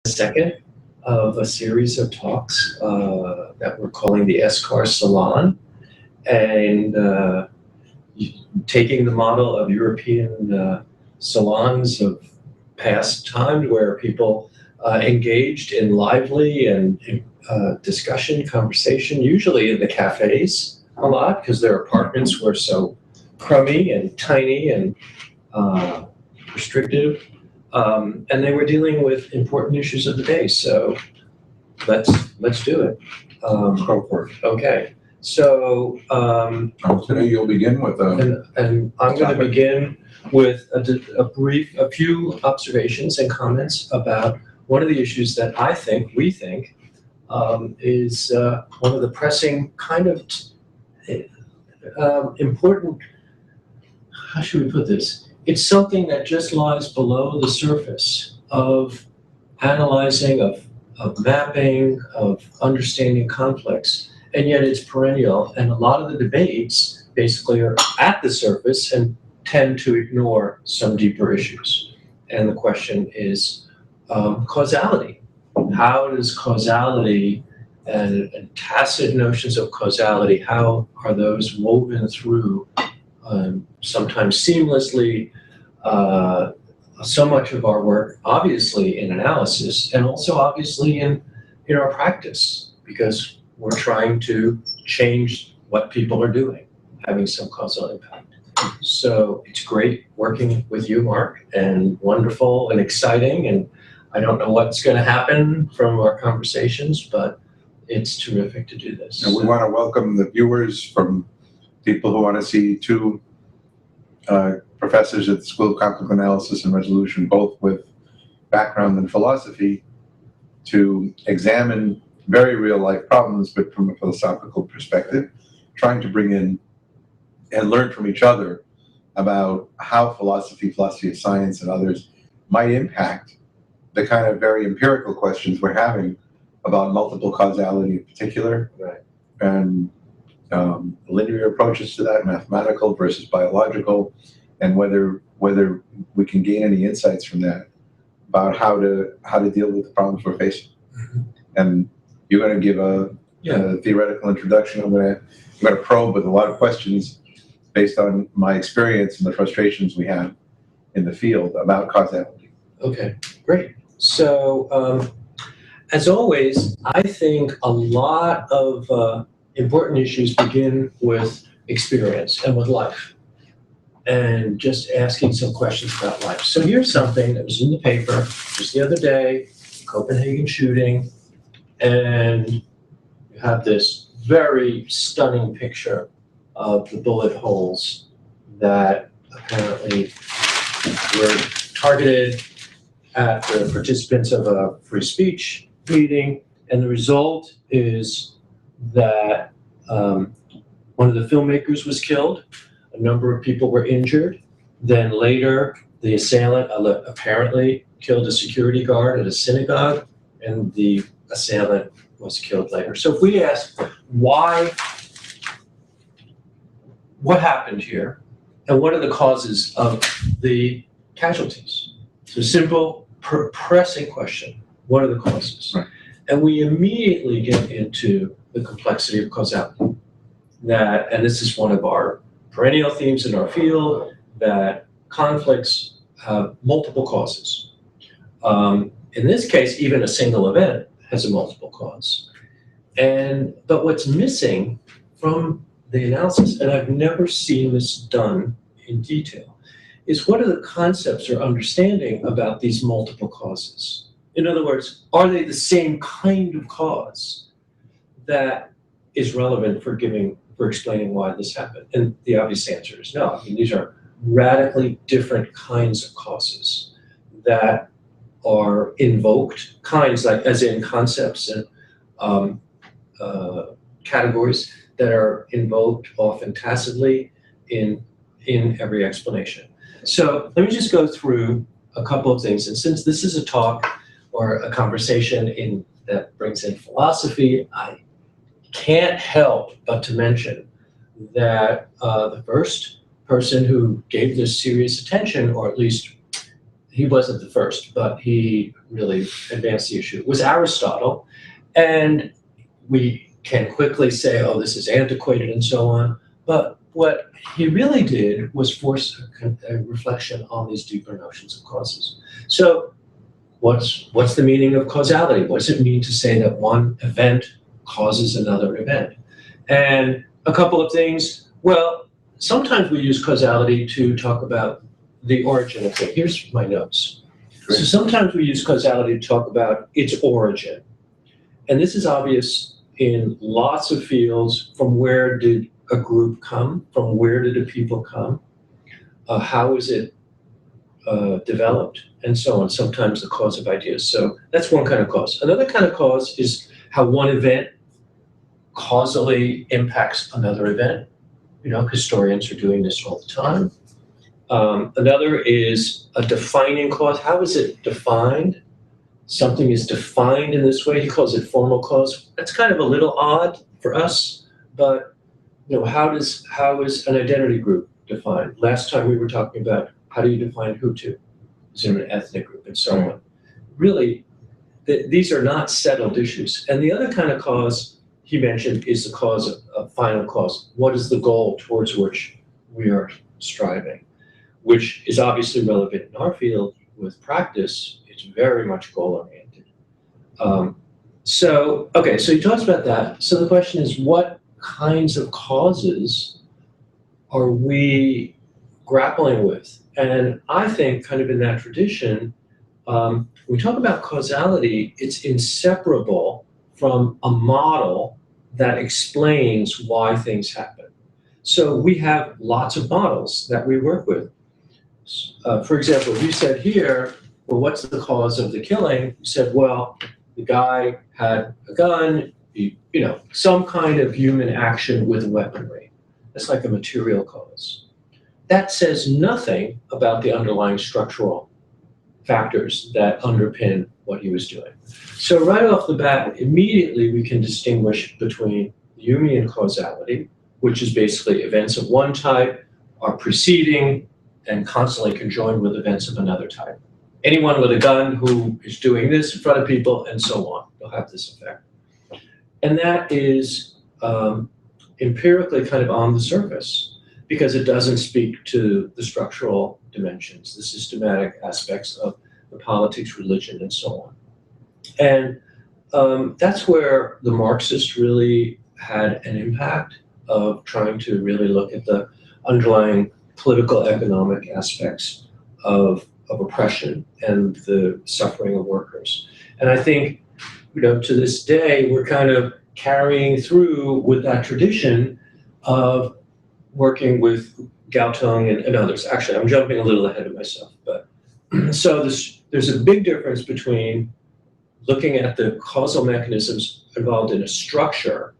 second of a series of talks that we're calling the SCAR Salon, and taking the model of European salons of past times where people engaged in lively and discussion, conversation, usually in the cafes a lot because their apartments were so crummy and tiny and restrictive. And they were dealing with important issues of the day. So let's do it. Go for it. Okay. So Today you'll begin with and I'm going to begin with a few observations and comments about one of the issues that we think is one of the pressing kind of important. How should we put this? It's something that just lies below the surface of analyzing, of mapping, of understanding conflicts, and yet it's perennial. And a lot of the debates basically are at the surface and tend to ignore some deeper issues. And the question is causality. How does causality and tacit notions of causality, how are those woven through sometimes seamlessly, so much of our work, obviously in analysis, and also obviously in our practice, because we're trying to change what people are doing, having some causal impact. So it's great working with you, Mark, and wonderful and exciting, and I don't know what's going to happen from our conversations, but it's terrific to do this. And we want to welcome the viewers from people who want to see two professors at the School of Conflict Analysis and Resolution, both with background in philosophy, to examine very real life problems, but from a philosophical perspective, trying to bring in and learn from each other about how philosophy of science, and others might impact the kind of very empirical questions we're having about multiple causality in particular, right, and linear approaches to that, mathematical versus biological, and whether we can gain any insights from that about how to deal with the problems we're facing. Mm-hmm. And you're going to give a theoretical introduction. I'm going to probe with a lot of questions based on my experience and the frustrations we have in the field about causality. Okay, great. So as always, I think a lot of important issues begin with experience and with life, and just asking some questions about life. So here's something that was in the paper just the other day, Copenhagen shooting, and you have this very stunning picture of the bullet holes that apparently were targeted at the participants of a free speech meeting, and the result is that one of the filmmakers was killed, a number of people were injured, then later the assailant apparently killed a security guard at a synagogue, and the assailant was killed later. So if we ask what happened here, and what are the causes of the casualties? So simple, pressing question, what are the causes? Right. And we immediately get into the complexity of causality. And this is one of our perennial themes in our field, that conflicts have multiple causes. In this case, even a single event has a multiple cause. But what's missing from the analysis, and I've never seen this done in detail, is what are the concepts or understanding about these multiple causes? In other words, are they the same kind of cause that is relevant for explaining why this happened? And the obvious answer is no. I mean, these are radically different kinds of causes that are invoked, kinds like as in concepts and categories that are invoked often tacitly in every explanation. So let me just go through a couple of things. And since this is a talk or a conversation that brings in philosophy, I can't help but to mention that the first person who gave this serious attention, or at least he wasn't the first, but he really advanced the issue, was Aristotle. And we can quickly say, oh, this is antiquated and so on. But what he really did was force a reflection on these deeper notions of causes. So what's the meaning of causality? What does it mean to say that one event causes another event? And a couple of things. Well, sometimes we use causality to talk about the origin of things. Here's my notes. Great. So sometimes we use causality to talk about its origin. And this is obvious in lots of fields. From where did a group come? From where did a people come? How is it developed? And so on. Sometimes the cause of ideas. So that's one kind of cause. Another kind of cause is how one event causally impacts another event. You know, historians are doing this all the time. Another is a defining cause. How is it defined? Something is defined in this way. He calls it formal cause. That's kind of a little odd for us, but you know, how is an identity group defined? Last time we were talking about how do you define Hutu? Is it an ethnic group and so on? Really, these are not settled issues. And the other kind of cause he mentioned is the cause of final cause. What is the goal towards which we are striving? Which is obviously relevant in our field with practice. It's very much goal-oriented. So he talks about that. So the question is, what kinds of causes are we grappling with? And I think kind of in that tradition, when we talk about causality, it's inseparable from a model that explains why things happen. So we have lots of models that we work with. For example, you said here, well, what's the cause of the killing? You said, well, the guy had a gun, some kind of human action with weaponry. That's like a material cause. That says nothing about the underlying structural factors that underpin what he was doing. So right off the bat, immediately we can distinguish between Jungian causality, which is basically events of one type are preceding and constantly conjoined with events of another type. Anyone with a gun who is doing this in front of people and so on, will have this effect. And that is empirically kind of on the surface because it doesn't speak to the structural dimensions, the systematic aspects of the politics, religion, and so on. And that's where the Marxists really had an impact of trying to really look at the underlying political economic aspects of oppression and the suffering of workers. And I think, to this day, we're kind of carrying through with that tradition of working with Galtung and others. Actually, I'm jumping a little ahead of myself, but so there's a big difference between looking at the causal mechanisms involved in a structure,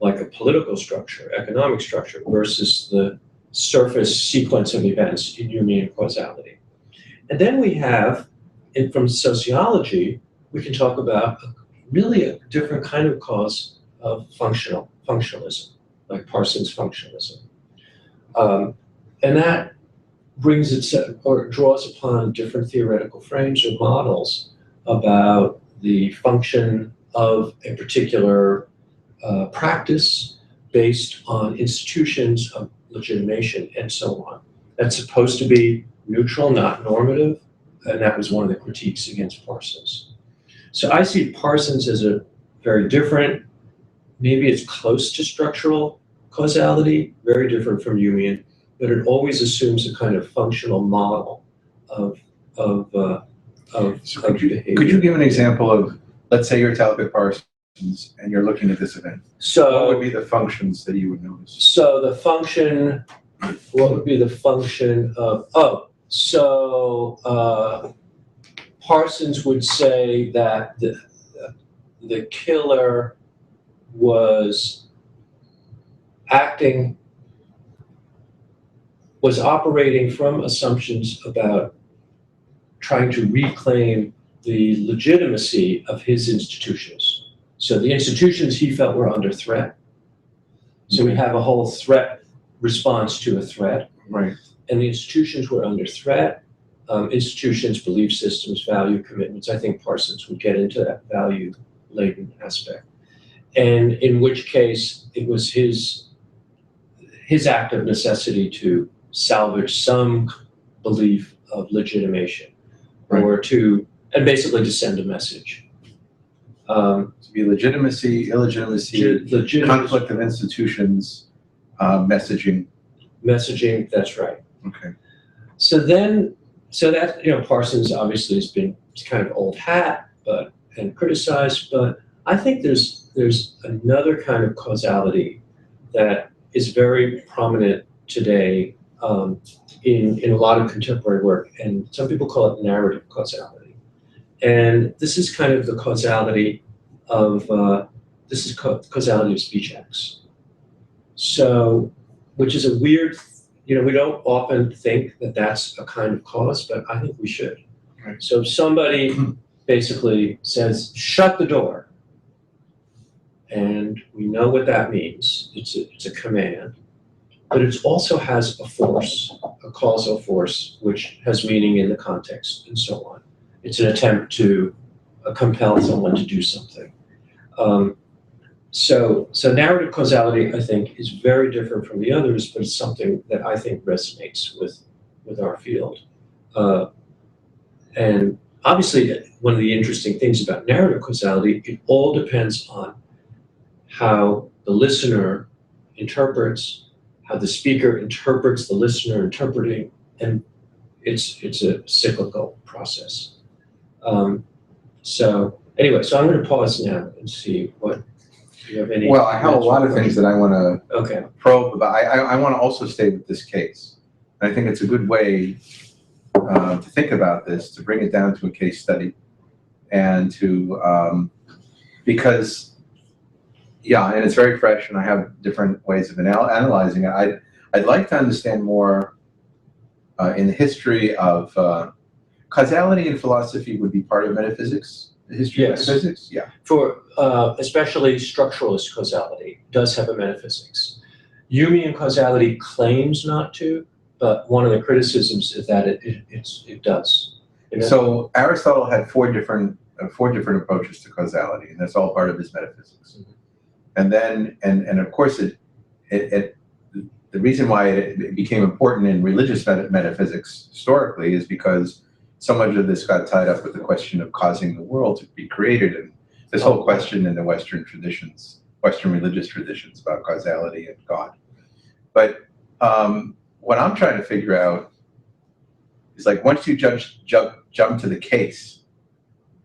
like a political structure, economic structure, versus the surface sequence of events in Jungian causality. And then we have, from sociology, we can talk about really a different kind of cause of functionalism, like Parsons' functionalism. And that brings itself, or draws upon different theoretical frames or models about the function of a particular practice based on institutions of legitimation and so on. That's supposed to be neutral, not normative, and that was one of the critiques against Parsons. So I see Parsons as a very different, maybe it's close to structural causality, very different from Jungian, but it always assumes a kind of functional model of behavior. Could you give an example of, let's say you're Talbot Parsons and you're looking at this event? So what would be the functions that you would notice? So the function, what would be the function of, Parsons would say that the killer was operating from assumptions about trying to reclaim the legitimacy of his institutions. So the institutions he felt were under threat. So we have a whole threat response to a threat. Right. And the institutions were under threat. institutions, belief systems, value commitments. I think Parsons would get into that value-laden aspect. And in which case, it was his act of necessity to salvage some belief of legitimation, or and basically to send a message. To be legitimacy, illegitimacy, conflict of institutions, messaging. Messaging, that's right. Okay. So that, Parsons obviously has been kind of old hat, and criticized, but I think there's another kind of causality that is very prominent today in a lot of contemporary work, and some people call it narrative causality. And this is kind of the causality of causality of speech acts. So, which is a weird, we don't often think that that's a kind of cause, but I think we should. Right. So if somebody basically says, shut the door, and we know what that means, it's a command, but it also has a force, a causal force, which has meaning in the context and so on. It's an attempt to compel someone to do something. So narrative causality, I think, is very different from the others, but it's something that I think resonates with our field. And obviously, one of the interesting things about narrative causality, it all depends on how the listener interprets, how the speaker interprets the listener interpreting, and it's a cyclical process. So anyway, so I'm going to pause now and see what you have any. Well, I have a lot of things that I want to probe about. I want to also stay with this case. And I think it's a good way to think about this, to bring it down to a case study, and to because. Yeah, and it's very fresh, and I have different ways of analyzing it. I'd like to understand more in the history of causality in philosophy would be part of metaphysics. The history of metaphysics, yeah. For especially structuralist causality does have a metaphysics. Humean causality claims not to, but one of the criticisms is that it does. So Aristotle had four different approaches to causality, and that's all part of his metaphysics. Mm-hmm. And then, and of course, the reason why it became important in religious metaphysics historically is because so much of this got tied up with the question of causing the world to be created, and this whole question in the Western traditions, Western religious traditions about causality and God. But what I'm trying to figure out is, like, once you jump to the case,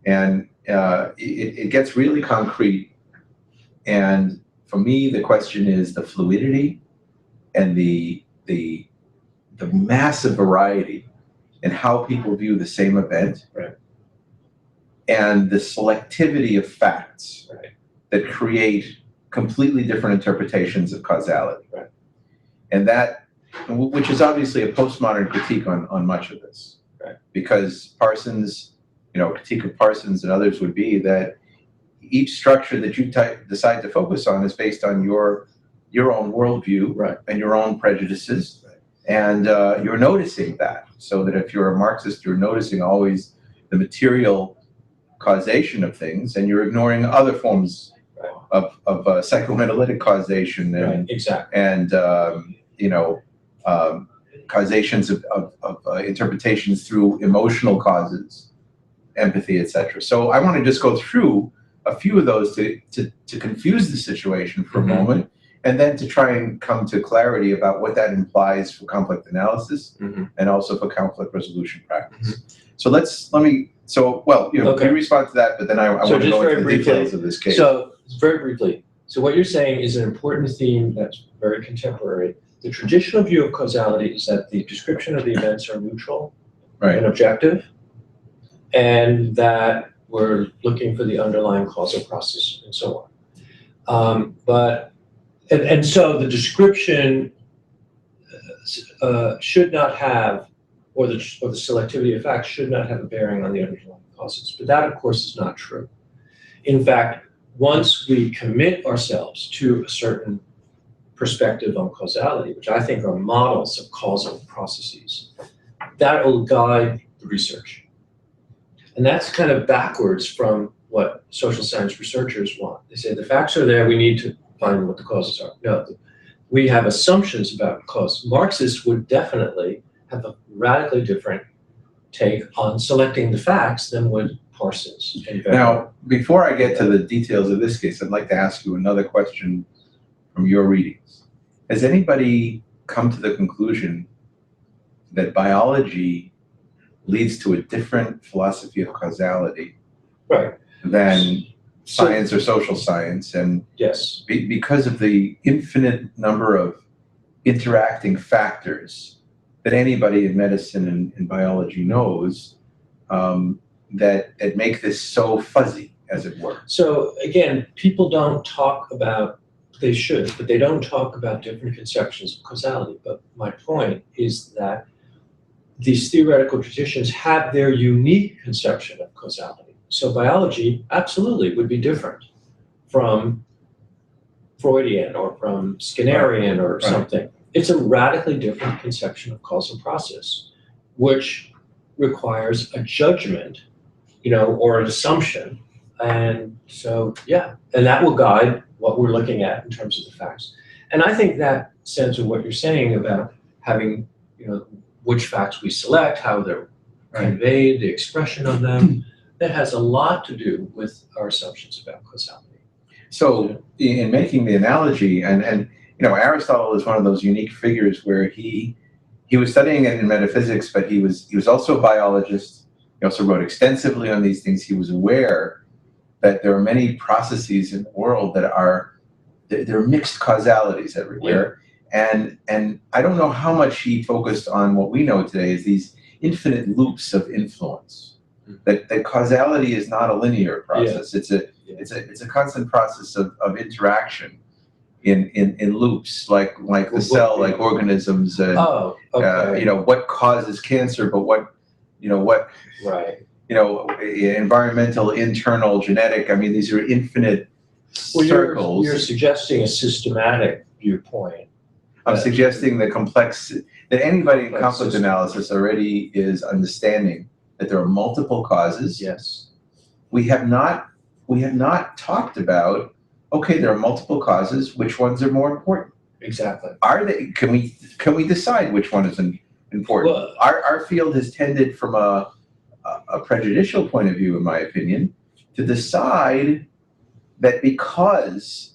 and it gets really concrete. And for me, the question is the fluidity and the massive variety in how people view the same event, right, and the selectivity of facts, right, that create completely different interpretations of causality. Right. And that, which is obviously a postmodern critique on much of this, right, because Parsons, critique of Parsons and others would be that each structure that you decide to focus on is based on your own worldview, right, and your own prejudices, right, and you're noticing that. So that if you're a Marxist, you're noticing always the material causation of things, and you're ignoring other forms, right, of psychoanalytic causation and right, exactly, and causations of interpretations through emotional causes, empathy, etc. So I want to just go through a few of those to confuse the situation for a moment, and then to try and come to clarity about what that implies for conflict analysis, and also for conflict resolution practice. So you respond to that, but then I want to go into the details of this case. So very briefly, so what you're saying is an important theme that's very contemporary. The traditional view of causality is that the description of the events are neutral, right, and objective, and that we're looking for the underlying causal process and so on. And so the description should not have, or the selectivity of facts should not have a bearing on the underlying causes. But that, of course, is not true. In fact, once we commit ourselves to a certain perspective on causality, which I think are models of causal processes, that will guide the research. And that's kind of backwards from what social science researchers want. They say the facts are there, we need to find what the causes are. No, we have assumptions about cause. Marxists would definitely have a radically different take on selecting the facts than would Parsons and Weber. Now, before I get to the details of this case, I'd like to ask you another question from your readings. Has anybody come to the conclusion that biology leads to a different philosophy of causality Right. than science or social science? And Yes. because of the infinite number of interacting factors that anybody in medicine and biology knows, that make this so fuzzy, as it were. So again, people don't talk about, they should, but they don't talk about different conceptions of causality. But my point is that these theoretical traditions have their unique conception of causality. So biology absolutely would be different from Freudian or from Skinnerian or something. It's a radically different conception of causal process, which requires a judgment, or an assumption. And so, yeah, and that will guide what we're looking at in terms of the facts. And I think that sense of what you're saying about having, which facts we select, how they're conveyed, the expression of them, that has a lot to do with our assumptions about causality. So in making the analogy, and Aristotle is one of those unique figures where he was studying it in metaphysics, but he was also a biologist. He also wrote extensively on these things. He was aware that there are many processes in the world that there are mixed causalities everywhere. Yeah. And I don't know how much he focused on what we know today as these infinite loops of influence. That causality is not a linear process. Yeah. It's a constant process of interaction in loops, like the cell, like organisms. What causes cancer, but what. Right. Environmental, internal, genetic. I mean, these are infinite circles. You're suggesting a systematic viewpoint. I'm suggesting the that anybody in conflict analysis already is understanding that there are multiple causes. Yes. We have not talked about, okay, there are multiple causes, which ones are more important? Exactly. Can we decide which one is important? Well, our field has tended from a prejudicial point of view, in my opinion, to decide that because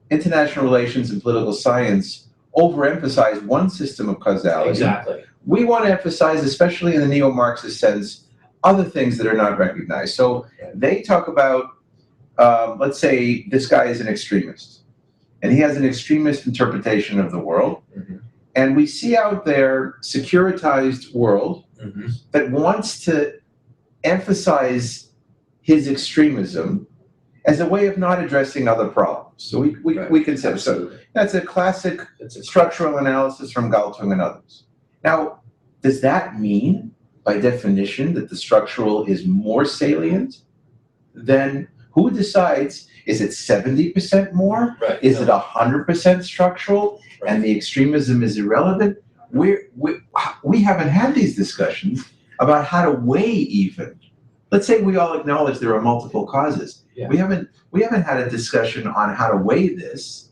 international relations and political science overemphasize one system of causality, exactly, we want to emphasize, especially in the neo-Marxist sense, other things that are not recognized. So they talk about, let's say this guy is an extremist, and he has an extremist interpretation of the world. Mm-hmm. And we see out there securitized world that wants to emphasize his extremism as a way of not addressing other problems. So we can say, so that's a classic structural analysis from Galtung and others. Now, does that mean, by definition, that the structural is more salient than who decides? Is it 70% more? Right. Is it 100% structural? Right. And the extremism is irrelevant? We haven't had these discussions about how to weigh even. Let's say we all acknowledge there are multiple causes. Yeah. We haven't had a discussion on how to weigh this.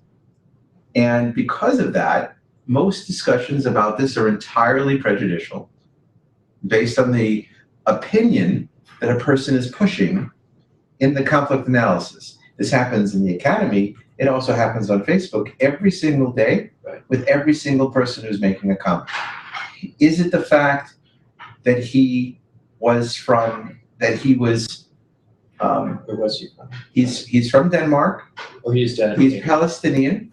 And because of that, most discussions about this are entirely prejudicial, based on the opinion that a person is pushing in the conflict analysis. This happens in the academy. It also happens on Facebook every single day with every single person who's making a comment. Is it the fact that he was from, where was he from? He's from Denmark. Oh, he's Denmark. He's Palestinian.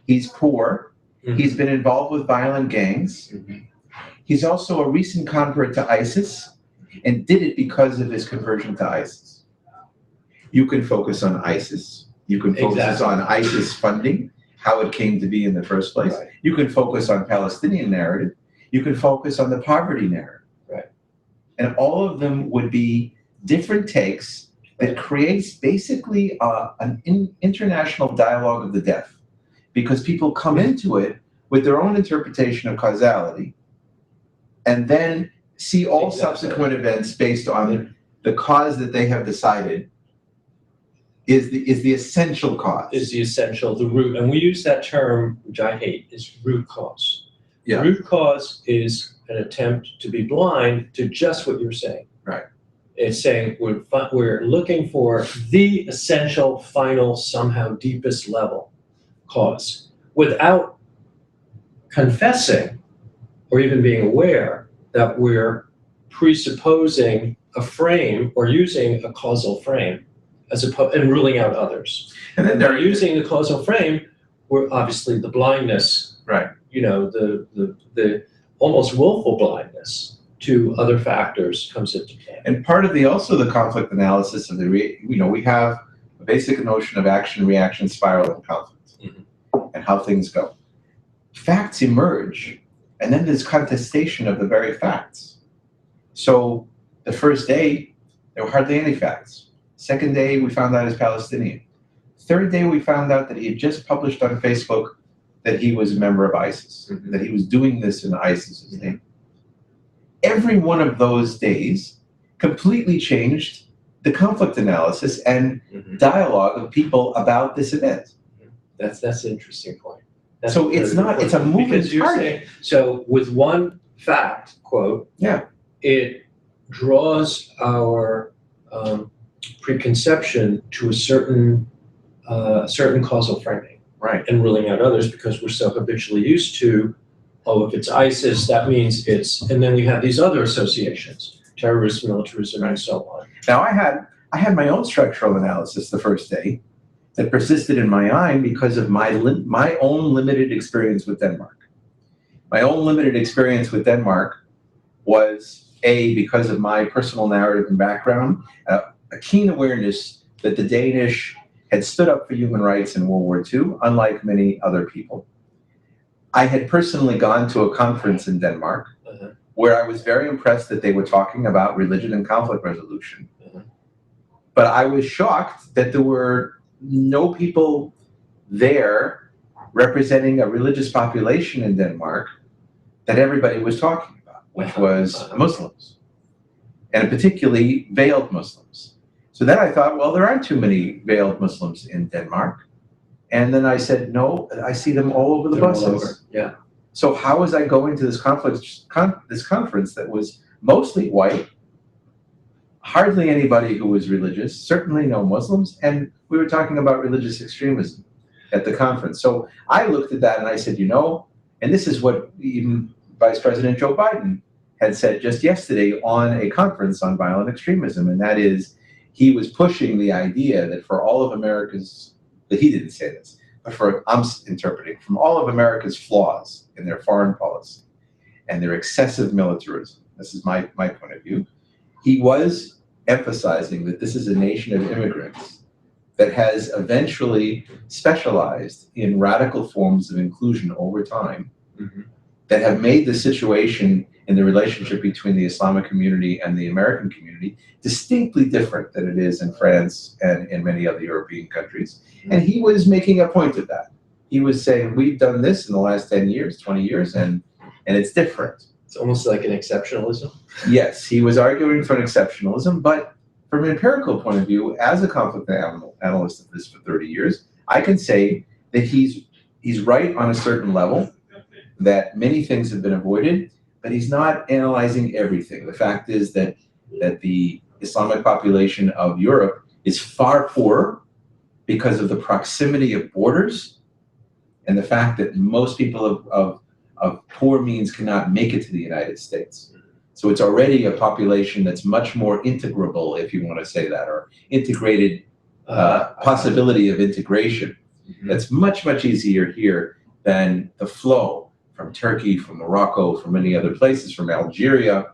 He's poor. Mm-hmm. He's been involved with violent gangs. Mm-hmm. He's also a recent convert to ISIS and did it because of his conversion to ISIS. You can focus on ISIS. You can focus on ISIS funding, how it came to be in the first place. Right. You can focus on Palestinian narrative. You can focus on the poverty narrative. Right. And all of them would be different takes that creates basically an international dialogue of the deaf, because people come into it with their own interpretation of causality and then see all Exactly. subsequent events based on the cause that they have decided is the essential cause. Is the essential, the root, and we use that term, which I hate, is root cause. Yeah. Root cause is an attempt to be blind to just what you're saying. Right. It's saying we're looking for the essential, final, somehow deepest level cause without confessing or even being aware that we're presupposing a frame or using a causal frame as opposed and ruling out others. And then they're using the causal frame, we're obviously the blindness, right. The almost willful blindness to other factors comes into play. And part of the conflict analysis of we have a basic notion of action, reaction, spiral, and conflict, and how things go. Facts emerge, and then there's contestation of the very facts. So the first day, there were hardly any facts. Second day, we found out he's Palestinian. Third day, we found out that he had just published on Facebook that he was a member of ISIS, that he was doing this in ISIS's name. Every one of those days completely changed the conflict analysis and dialogue of people about this event. That's an interesting point. So it's a moving target. So with one fact, quote, it draws our preconception to a certain causal framing, right, and ruling out others because we're so habitually used to, if it's ISIS, that means and then we have these other associations, terrorism, militarism, and so on. Now I had my own structural analysis the first day that persisted in my mind because of my own limited experience with Denmark. My own limited experience with Denmark was because of my personal narrative and background, a keen awareness that the Danish had stood up for human rights in World War II, unlike many other people. I had personally gone to a conference in Denmark where I was very impressed that they were talking about religion and conflict resolution. But I was shocked that there were no people there representing a religious population in Denmark that everybody was talking about, which was Muslims, and particularly veiled Muslims. So then I thought, well, there aren't too many veiled Muslims in Denmark. And then I said, no, I see them all over the buses. Yeah. So how was I going to this conference that was mostly white, hardly anybody who was religious, certainly no Muslims, and we were talking about religious extremism at the conference. So I looked at that and I said, and this is what even Vice President Joe Biden had said just yesterday on a conference on violent extremism, and that is he was pushing the idea that for all of America's, that he didn't say this, but I'm interpreting, from all of America's flaws in their foreign policy and their excessive militarism, this is my point of view, he was emphasizing that this is a nation of immigrants that has eventually specialized in radical forms of inclusion over time that have made the situation in the relationship between the Islamic community and the American community distinctly different than it is in France and in many other European countries. And he was making a point of that. He was saying, we've done this in the last 10 years, 20 years, and it's different. It's almost like an exceptionalism. Yes, he was arguing for an exceptionalism, but from an empirical point of view, as a conflict analyst of this for 30 years, I can say that he's right on a certain level, that many things have been avoided, but he's not analyzing everything. The fact is that the Islamic population of Europe is far poorer because of the proximity of borders and the fact that most people of poor means cannot make it to the United States. So it's already a population that's much more integrable, if you want to say that, or integrated possibility of integration. That's much, much easier here than the flow from Turkey, from Morocco, from many other places, from Algeria,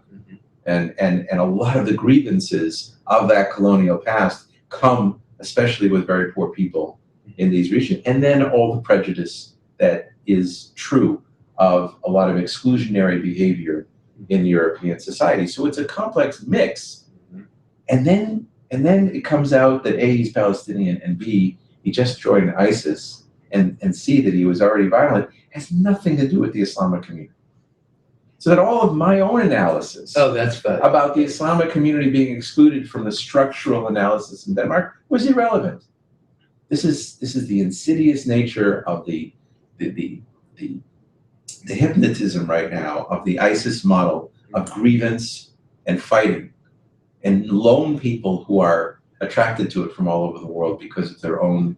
and a lot of the grievances of that colonial past come especially with very poor people in these regions. And then all the prejudice that is true of a lot of exclusionary behavior in European society. So it's a complex mix. And then it comes out that A, he's Palestinian, and B, he just joined ISIS, and C, that he was already violent, has nothing to do with the Islamic community. So that all of my own analysis Oh, that's fun. about the Islamic community being excluded from the structural analysis in Denmark was irrelevant. This is the insidious nature of the hypnotism right now of the ISIS model of grievance and fighting, and lone people who are attracted to it from all over the world because of their own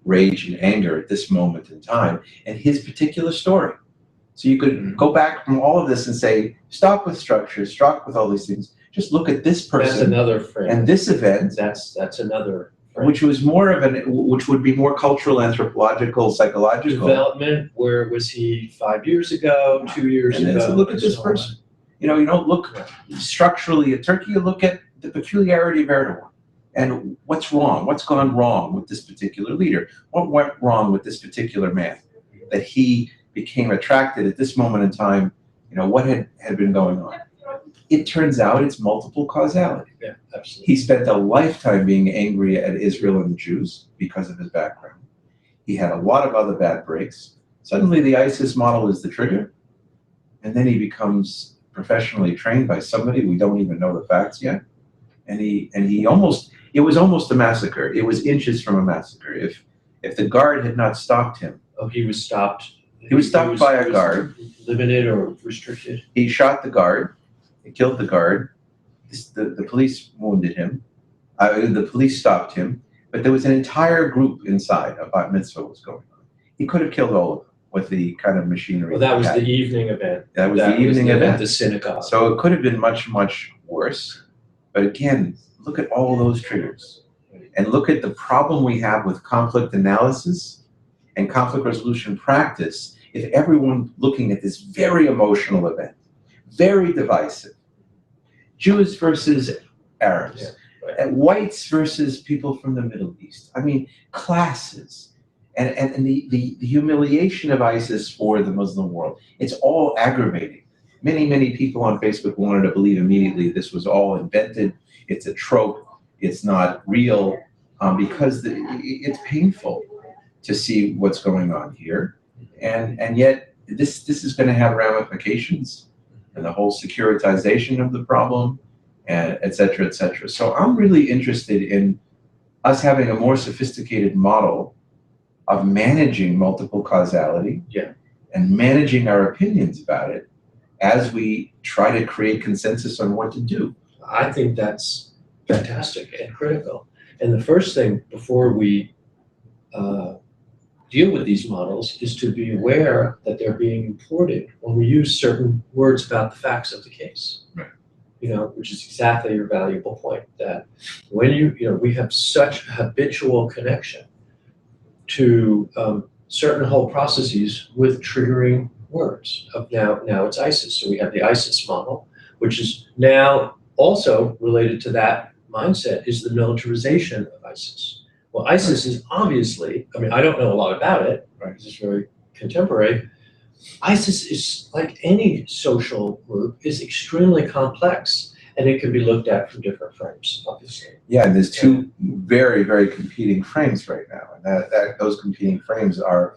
rage and anger at this moment in time and his particular story. So you could go back from all of this and say, stop with structure, stop with all these things. Just look at this That's person another frame. and this event, That's another frame. which was more of which would be more cultural, anthropological, psychological. Development. Where was he 5 years ago, 2 years And then ago? so look at this person. You don't look structurally at Turkey, you look at the peculiarity of Erdogan. And what's wrong? What's gone wrong with this particular leader? What went wrong with this particular man? That he became attracted at this moment in time, what had been going on? It turns out it's multiple causality. Yeah, absolutely. He spent a lifetime being angry at Israel and the Jews because of his background. He had a lot of other bad breaks. Suddenly the ISIS model is the trigger. And then he becomes professionally trained by somebody, we don't even know the facts yet. And it was almost a massacre. It was inches from a massacre. If the guard had not stopped him. Oh, he was stopped. He was stopped by a guard. Limited or restricted. He shot the guard. He killed the guard. The police wounded him. The police stopped him. But there was an entire group inside. A bat mitzvah was going on. He could have killed all of them with the kind of machinery. Well, that was the evening event. That was the evening event at the synagogue. So it could have been much, much worse. But again, look at all those triggers. And look at the problem we have with conflict analysis and conflict resolution practice if everyone looking at this very emotional event, very divisive, Jews versus Arabs, and whites versus people from the Middle East. I mean, classes, and the humiliation of ISIS for the Muslim world. It's all aggravating. Many, many people on Facebook wanted to believe immediately this was all invented. It's a trope. It's not real, because it's painful to see what's going on here. And yet this is going to have ramifications, and the whole securitization of the problem, and et cetera, et cetera. So I'm really interested in us having a more sophisticated model of managing multiple causality, and managing our opinions about it as we try to create consensus on what to do. I think that's fantastic and critical. And the first thing before we deal with these models is to be aware that they're being imported when we use certain words about the facts of the case. Right. Which is exactly your valuable point, that when we have such a habitual connection to certain whole processes with triggering words of now it's ISIS. So we have the ISIS model, which is now also related to that mindset, is the militarization of ISIS. Well, ISIS is obviously, I don't know a lot about it, right? It's very contemporary. ISIS is, like any social group, is extremely complex, and it can be looked at from different frames, obviously. Yeah, and there's two very, very competing frames right now. And those competing frames are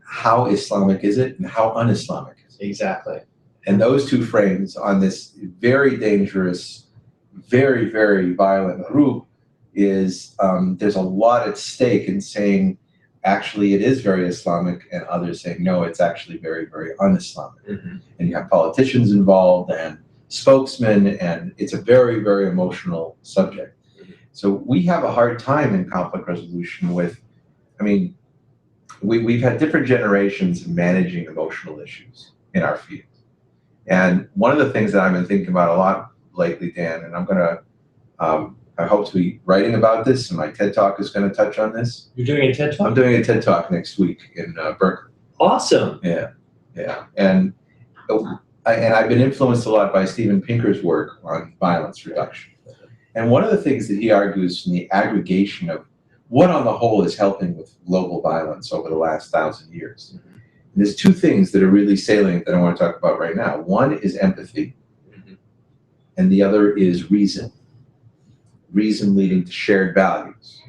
how Islamic is it and how un-Islamic is it. Exactly. And those two frames on this very dangerous, very, very violent group is, there's a lot at stake in saying, actually, it is very Islamic, and others saying, no, it's actually very, very un-Islamic. Mm-hmm. And you have politicians involved and spokesmen, and it's a very, very emotional subject. Mm-hmm. So we have a hard time in conflict resolution with, we've had different generations managing emotional issues in our field. And one of the things that I've been thinking about a lot lately, Dan, and I'm going to, I hope to be writing about this, and my TED Talk is going to touch on this. You're doing a TED Talk? I'm doing a TED Talk next week in Berkeley. Awesome. Yeah. And I've been influenced a lot by Steven Pinker's work on violence reduction. And one of the things that he argues from the aggregation of what on the whole is helping with global violence over the last 1,000 years. Mm-hmm. And there's two things that are really salient that I want to talk about right now. One is empathy, mm-hmm. and the other is reason. Reason leading to shared values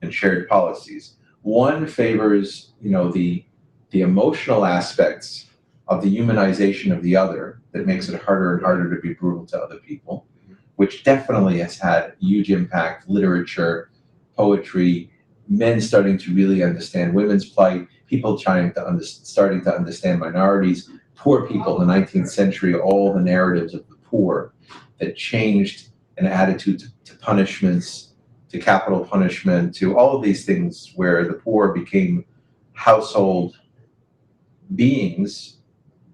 and shared policies. One favors, the emotional aspects of the humanization of the other that makes it harder and harder to be brutal to other people, which definitely has had huge impact, literature, poetry, men starting to really understand women's plight, people starting to understand minorities, poor people in the 19th century, all the narratives of the poor that changed an attitude to punishments, to capital punishment, to all of these things where the poor became household beings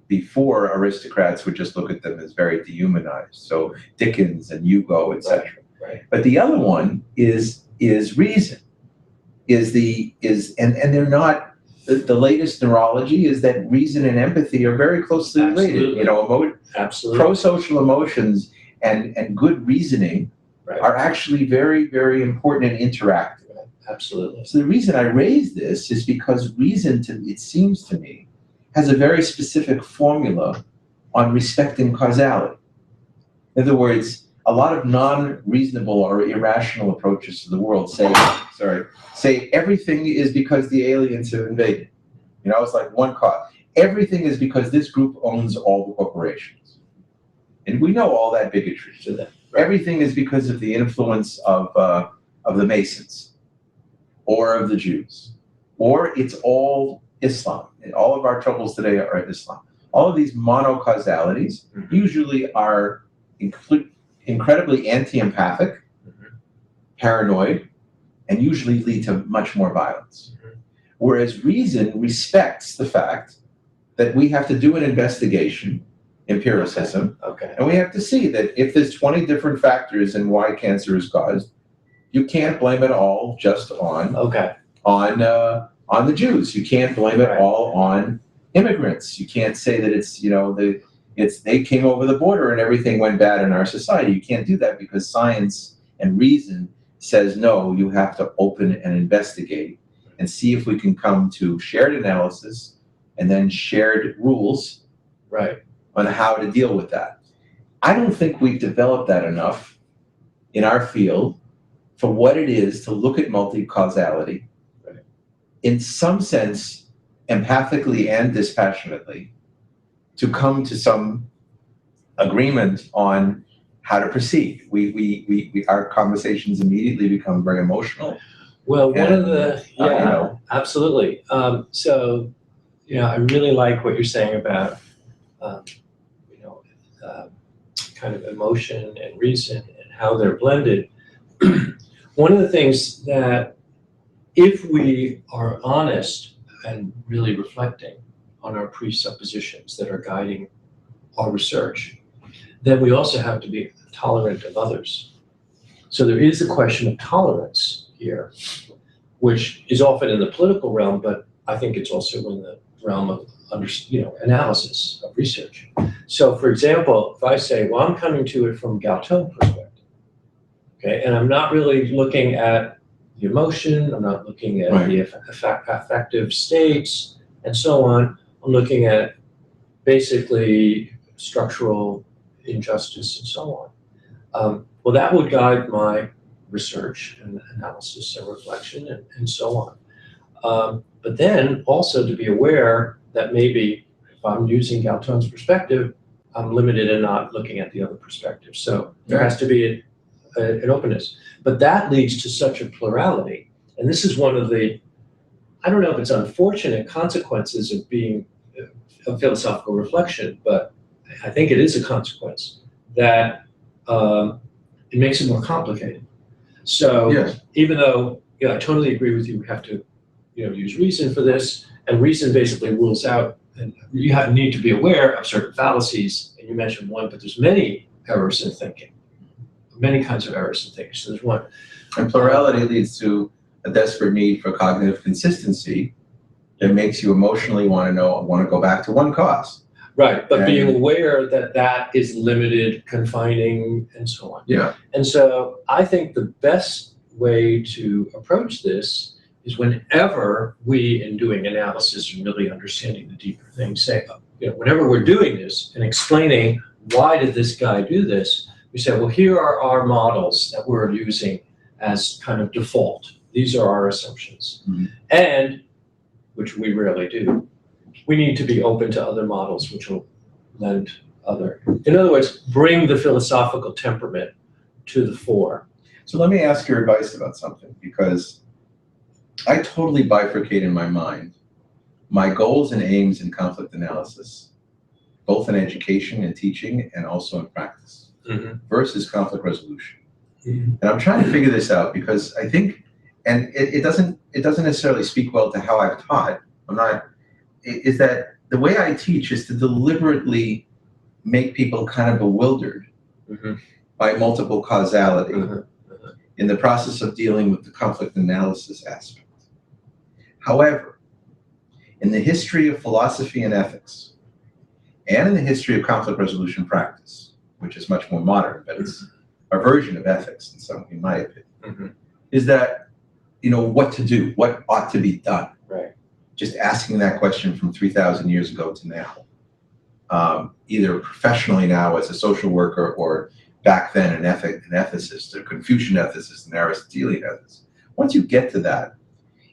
before aristocrats would just look at them as very dehumanized. So Dickens and Hugo, etc. Right. But the other one is reason. And they're not. The latest neurology is that reason and empathy are very closely related. Absolutely. You know, Absolutely. pro-social emotions and good reasoning are actually very, very important and interactive. Absolutely. So the reason I raise this is because reason, it seems to me, has a very specific formula on respecting causality. In other words, a lot of non-reasonable or irrational approaches to the world say everything is because the aliens have invaded. You know, it's like one cause. Everything is because this group owns all the corporations. And we know all that bigotry to them. Everything is because of the influence of the Masons or of the Jews, or it's all Islam. And all of our troubles today are Islam. All of these monocausalities usually are incredibly anti-empathic, paranoid, and usually lead to much more violence. Whereas reason respects the fact that we have to do an investigation, empiricism, and we have to see that if there's 20 different factors in why cancer is caused, you can't blame it all just on the Jews. You can't blame it all on immigrants. You can't say that it's, you know, they came over the border and everything went bad in our society. You can't do that because science and reason says, no, you have to open and investigate and see if we can come to shared analysis and then shared rules on how to deal with that. I don't think we've developed that enough in our field for what it is to look at multi-causality in some sense, empathically and dispassionately, to come to some agreement on how to proceed. Our conversations immediately become very emotional. Well, one of the, absolutely. So, you know, I really like what you're saying about, kind of emotion and reason and how they're blended. One of the things that, if we are honest and really reflecting on our presuppositions that are guiding our research, then we also have to be tolerant of others. So there is a question of tolerance here, which is often in the political realm, but I think it's also in the realm of analysis of research. So for example, if I say, well, I'm coming to it from Galton's perspective, okay, and I'm not really looking at the emotion, I'm not looking at the affective states, and so on. I'm looking at basically structural injustice and so on. Well, that would guide my research and analysis and reflection and so on. But then also to be aware that maybe if I'm using Galton's perspective, I'm limited in not looking at the other perspective. So there has to be an openness. But that leads to such a plurality. And this is one of the, I don't know if it's unfortunate consequences of being a philosophical reflection, but I think it is a consequence that it makes it more complicated. So even though, I totally agree with you, we have to use reason for this, and reason basically rules out, and you need to be aware of certain fallacies, and you mentioned one, but there's many errors in thinking. Many kinds of errors in thinking. So there's one. And plurality leads to a desperate need for cognitive consistency that makes you emotionally want to go back to one cause. Right, but being aware that that is limited, confining, and so on. Yeah. And so I think the best way to approach this is whenever we, in doing analysis and really understanding the deeper things, say, whenever we're doing this and explaining why did this guy do this, we say, well, here are our models that we're using as kind of default. These are our assumptions. And, which we rarely do, we need to be open to other models which will lend other. In other words, bring the philosophical temperament to the fore. So let me ask your advice about something, because I totally bifurcate in my mind my goals and aims in conflict analysis, both in education and teaching and also in practice, versus conflict resolution. And I'm trying to figure this out because I think, and it doesn't necessarily speak well to how I've taught. Is that the way I teach is to deliberately make people kind of bewildered by multiple causality in the process of dealing with the conflict analysis aspect. However, in the history of philosophy and ethics, and in the history of conflict resolution practice, which is much more modern, but it's a version of ethics in my opinion, is that, what to do, what ought to be done. Right. Just asking that question from 3,000 years ago to now, either professionally now as a social worker or back then an ethicist, a Confucian ethicist, an Aristotelian ethicist. Once you get to that,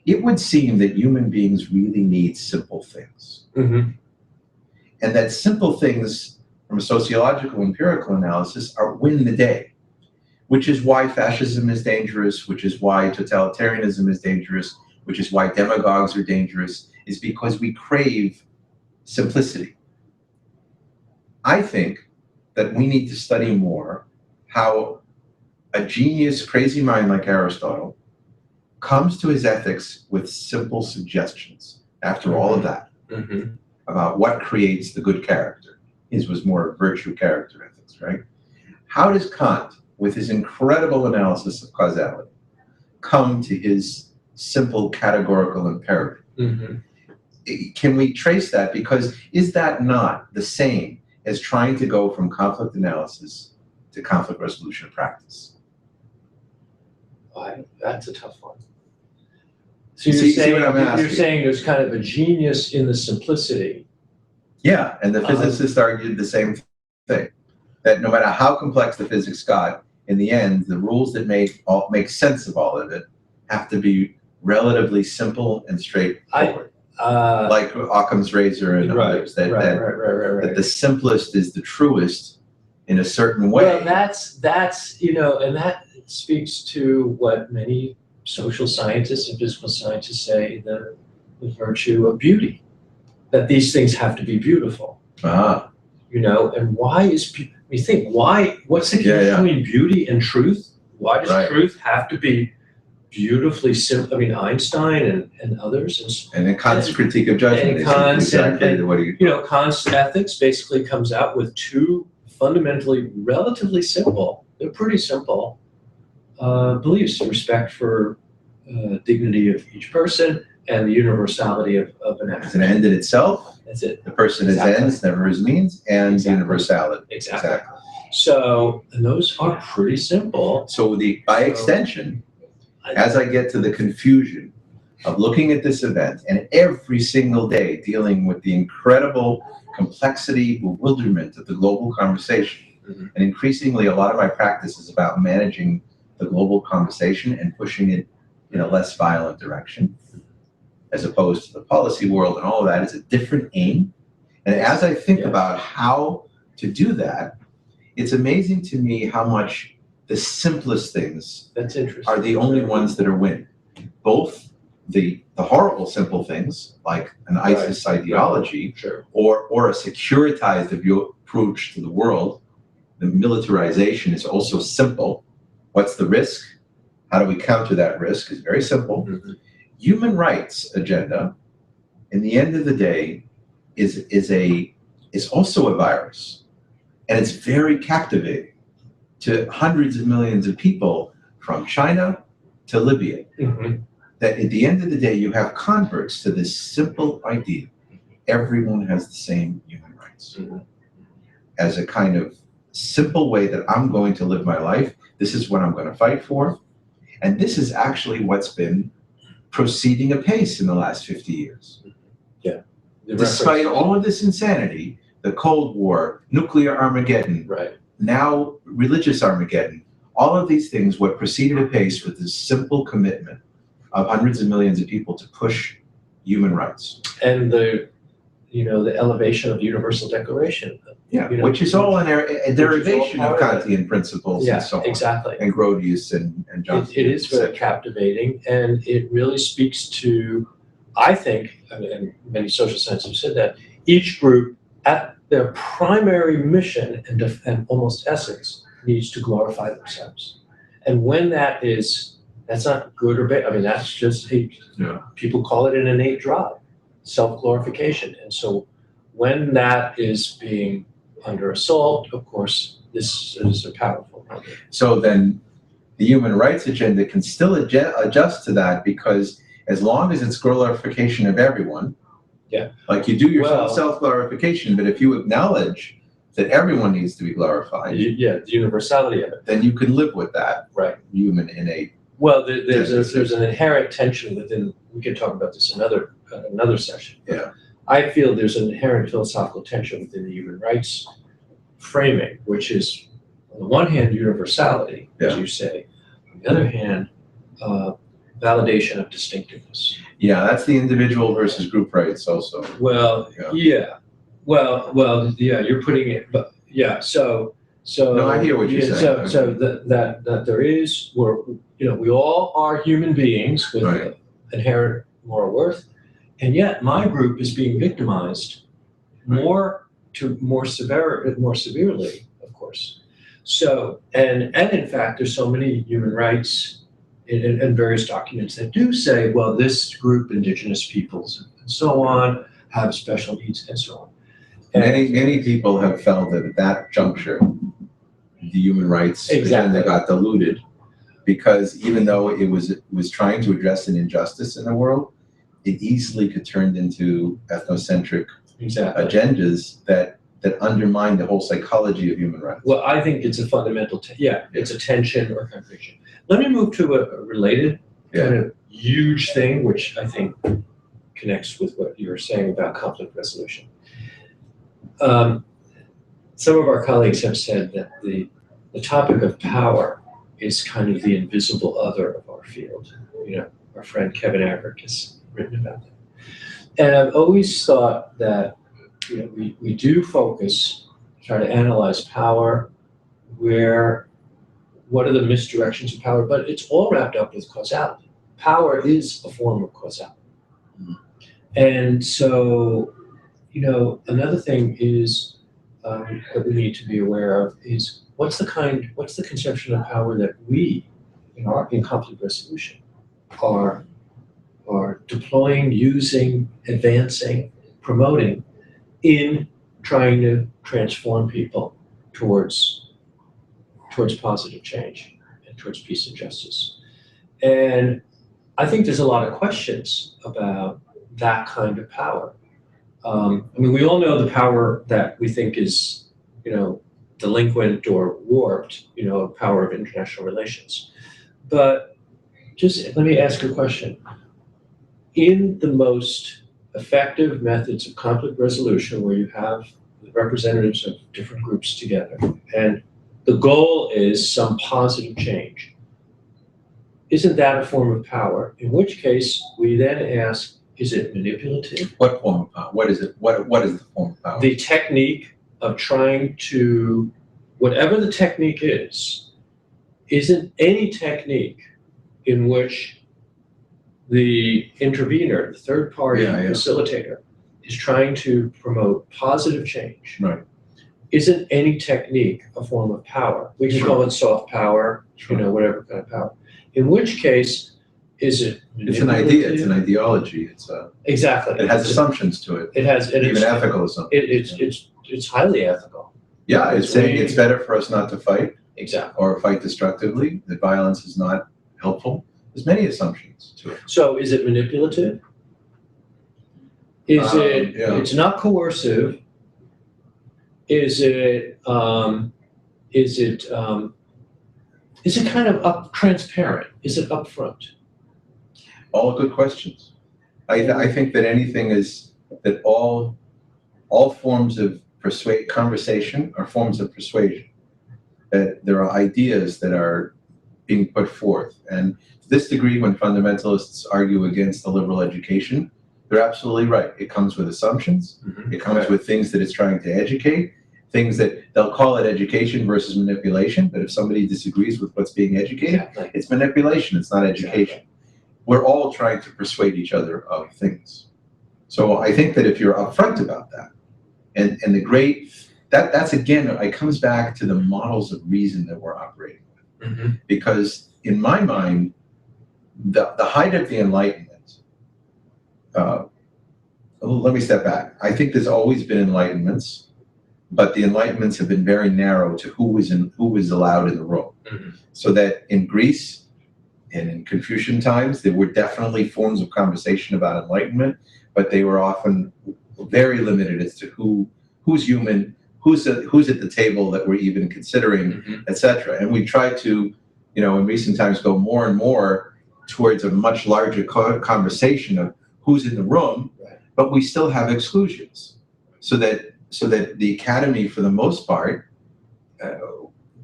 it would seem that human beings really need simple things. And that simple things from a sociological empirical analysis win the day, which is why fascism is dangerous, which is why totalitarianism is dangerous, which is why demagogues are dangerous, is because we crave simplicity. I think that we need to study more how a genius, crazy mind like Aristotle comes to his ethics with simple suggestions after all of that about what creates the good character. His was more virtue character ethics, right? How does Kant, with his incredible analysis of causality, come to his simple categorical imperative? Can we trace that? Because is that not the same as trying to go from conflict analysis to conflict resolution practice? That's a tough one. So you're saying there's kind of a genius in the simplicity. Yeah, and the physicists argued the same thing, that no matter how complex the physics got, in the end, the rules that make sense of all of it have to be relatively simple and straightforward. Like Occam's razor and others, that the simplest is the truest in a certain way. Well, that's and that speaks to what many social scientists and physical scientists say, the virtue of beauty, that these things have to be beautiful. And why is you think what's the connection between beauty and truth? Why does truth have to be beautifully simple? I mean, Einstein and others, and then Kant's critique of judgment. Kant's ethics basically comes out with two fundamentally relatively simple, they're pretty simple, beliefs: respect for dignity of each person and the universality of an act. It's an end in itself. That's it. The person is ends, never is means, and universality. Exactly. So, and those are pretty simple. So by extension, as I get to the confusion of looking at this event and every single day dealing with the incredible complexity, bewilderment of the global conversation, and increasingly a lot of my practice is about managing the global conversation and pushing it in a less violent direction, as opposed to the policy world, and all of that is a different aim. And as I think about how to do that, it's amazing to me how much the simplest things are the only ones that are winning. Both the horrible simple things, like an ISIS ideology, or a securitized approach to the world. The militarization is also simple. What's the risk? How do we counter that risk? Is very simple. Human rights agenda, in the end of the day, is also a virus, and it's very captivating to hundreds of millions of people from China to Libya. That at the end of the day, you have converts to this simple idea: everyone has the same human rights, as a kind of simple way that I'm going to live my life. This is what I'm going to fight for, and this is actually what's been proceeding apace in the last 50 years. Despite all of this insanity, the Cold War, nuclear Armageddon, now religious Armageddon, all of these things, what proceeded apace with this simple commitment of hundreds of millions of people to push human rights. And the the elevation of the Universal Declaration. Yeah, You know, which is all a derivation of part of it. Kantian principles Yeah, and so on. exactly. And Grotius and Johnson. It is very captivating, and it really speaks to, I think, and many social scientists have said that, each group at their primary mission and almost essence needs to glorify themselves. And when that's not good or bad, I mean, that's just, people call it an innate drive, self-glorification. And so when that is being under assault, of course, this is a powerful moment. So then the human rights agenda can still adjust to that, because as long as it's glorification of everyone, like you do your own self-glorification, but if you acknowledge that everyone needs to be glorified, the universality of it, then you can live with that human innate. Well, there's an inherent tension within. We can talk about this in another session. Yeah, I feel there's an inherent philosophical tension within the human rights framing, which is, on the one hand, universality, as you say. On the other hand, validation of distinctiveness. Yeah, that's the individual versus group rights also. Well, you're putting it, but so. No, I hear what you're saying. So that there is, we all are human beings with inherent moral worth, and yet my group is being victimized more severely, of course. So, and in fact, there's so many human rights in various documents that do say, well, this group, indigenous peoples and so on, have special needs and so on. And many people have felt that at that juncture, the human rights agenda got diluted, because even though it was trying to address an injustice in the world, it easily could turn into ethnocentric agendas that undermine the whole psychology of human rights. Well, I think it's a fundamental, it's a tension or contradiction. Let me move to a related kind of huge thing, which I think connects with what you were saying about conflict resolution. Some of our colleagues have said that the topic of power is kind of the invisible other of our field. Our friend Kevin Averick has written about that. And I've always thought that we do focus, try to analyze power, what are the misdirections of power, but it's all wrapped up with causality. Power is a form of causality. And so, another thing is that we need to be aware of is what's the conception of power that we, in conflict resolution, are deploying, using, advancing, promoting in trying to transform people towards positive change and towards peace and justice. And I think there's a lot of questions about that kind of power. We all know the power that we think is, delinquent or warped, power of international relations. But just let me ask you a question. In the most effective methods of conflict resolution, where you have the representatives of different groups together, and the goal is some positive change, isn't that a form of power? In which case, we then ask, is it manipulative? What form of power? What is it? What is the form of power? The technique of trying to, whatever the technique is, isn't any technique in which the intervener, the third party facilitator, is trying to promote positive change. Right. Isn't any technique a form of power? We can call it soft power, whatever kind of power. In which case, is it manipulative? It's an idea. It's an ideology. It's exactly. It has assumptions to it. It has even ethical assumptions. It's highly ethical. Yeah, it's saying it's better for us not to fight. Exactly. Or fight destructively. That violence is not helpful. There's many assumptions to it. So is it manipulative? Is it's not coercive? Is it kind of transparent? Is it upfront? All good questions. I think that anything is that all forms of conversation are forms of persuasion. That there are ideas that are being put forth, and to this degree, when fundamentalists argue against the liberal education, They're absolutely right. It comes with assumptions. It comes Right. with things that it's trying to educate, things that they'll call it education versus manipulation. But if somebody disagrees with what's being educated, Exactly. it's manipulation. It's not education. Exactly. We're all trying to persuade each other of things. So I think that if you're upfront about that, and the great, that's again, it comes back to the models of reason that we're operating with. Because in my mind, the height of the Enlightenment, let me step back. I think there's always been enlightenments, but the enlightenments have been very narrow to who was allowed in the room. So that in Greece and in Confucian times, there were definitely forms of conversation about enlightenment, but they were often very limited as to who's human, who's at the table that we're even considering, etc. And we try to, in recent times, go more and more towards a much larger conversation of who's in the room, but we still have exclusions, so that the academy, for the most part,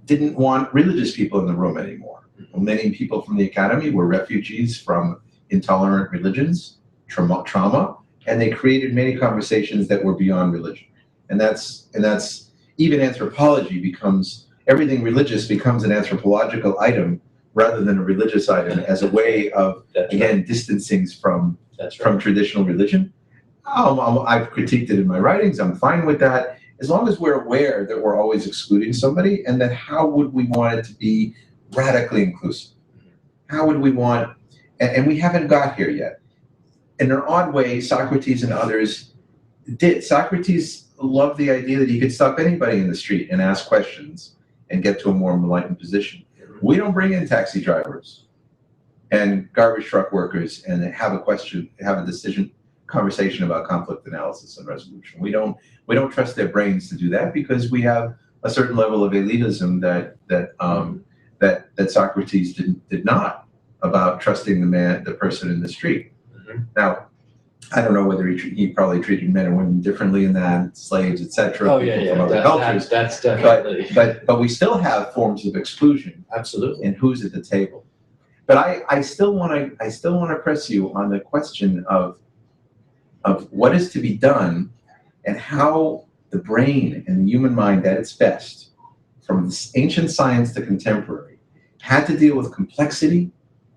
didn't want religious people in the room anymore. Many people from the academy were refugees from intolerant religions, trauma, and they created many conversations that were beyond religion. And that's even anthropology becomes, everything religious becomes an anthropological item rather than a religious item, as a way of, again, distancing from traditional religion. I've critiqued it in my writings. I'm fine with that, as long as we're aware that we're always excluding somebody, and that how would we want it to be radically inclusive? How would we want, and we haven't got here yet. In an odd way, Socrates and others did. Socrates loved the idea that he could stop anybody in the street and ask questions and get to a more enlightened position. We don't bring in taxi drivers and garbage truck workers and have a conversation about conflict analysis and resolution. We don't trust their brains to do that, because we have a certain level of elitism that Socrates did not, about trusting the person in the street. Now, I don't know whether he probably treated men and women differently in that, slaves, etc. Oh, people yeah. from other cultures. That's definitely. But we still have forms of exclusion. Absolutely. And who's at the table. But I still want to press you on the question of what is to be done, and how the brain and the human mind at its best, from ancient science to contemporary, had to deal with complexity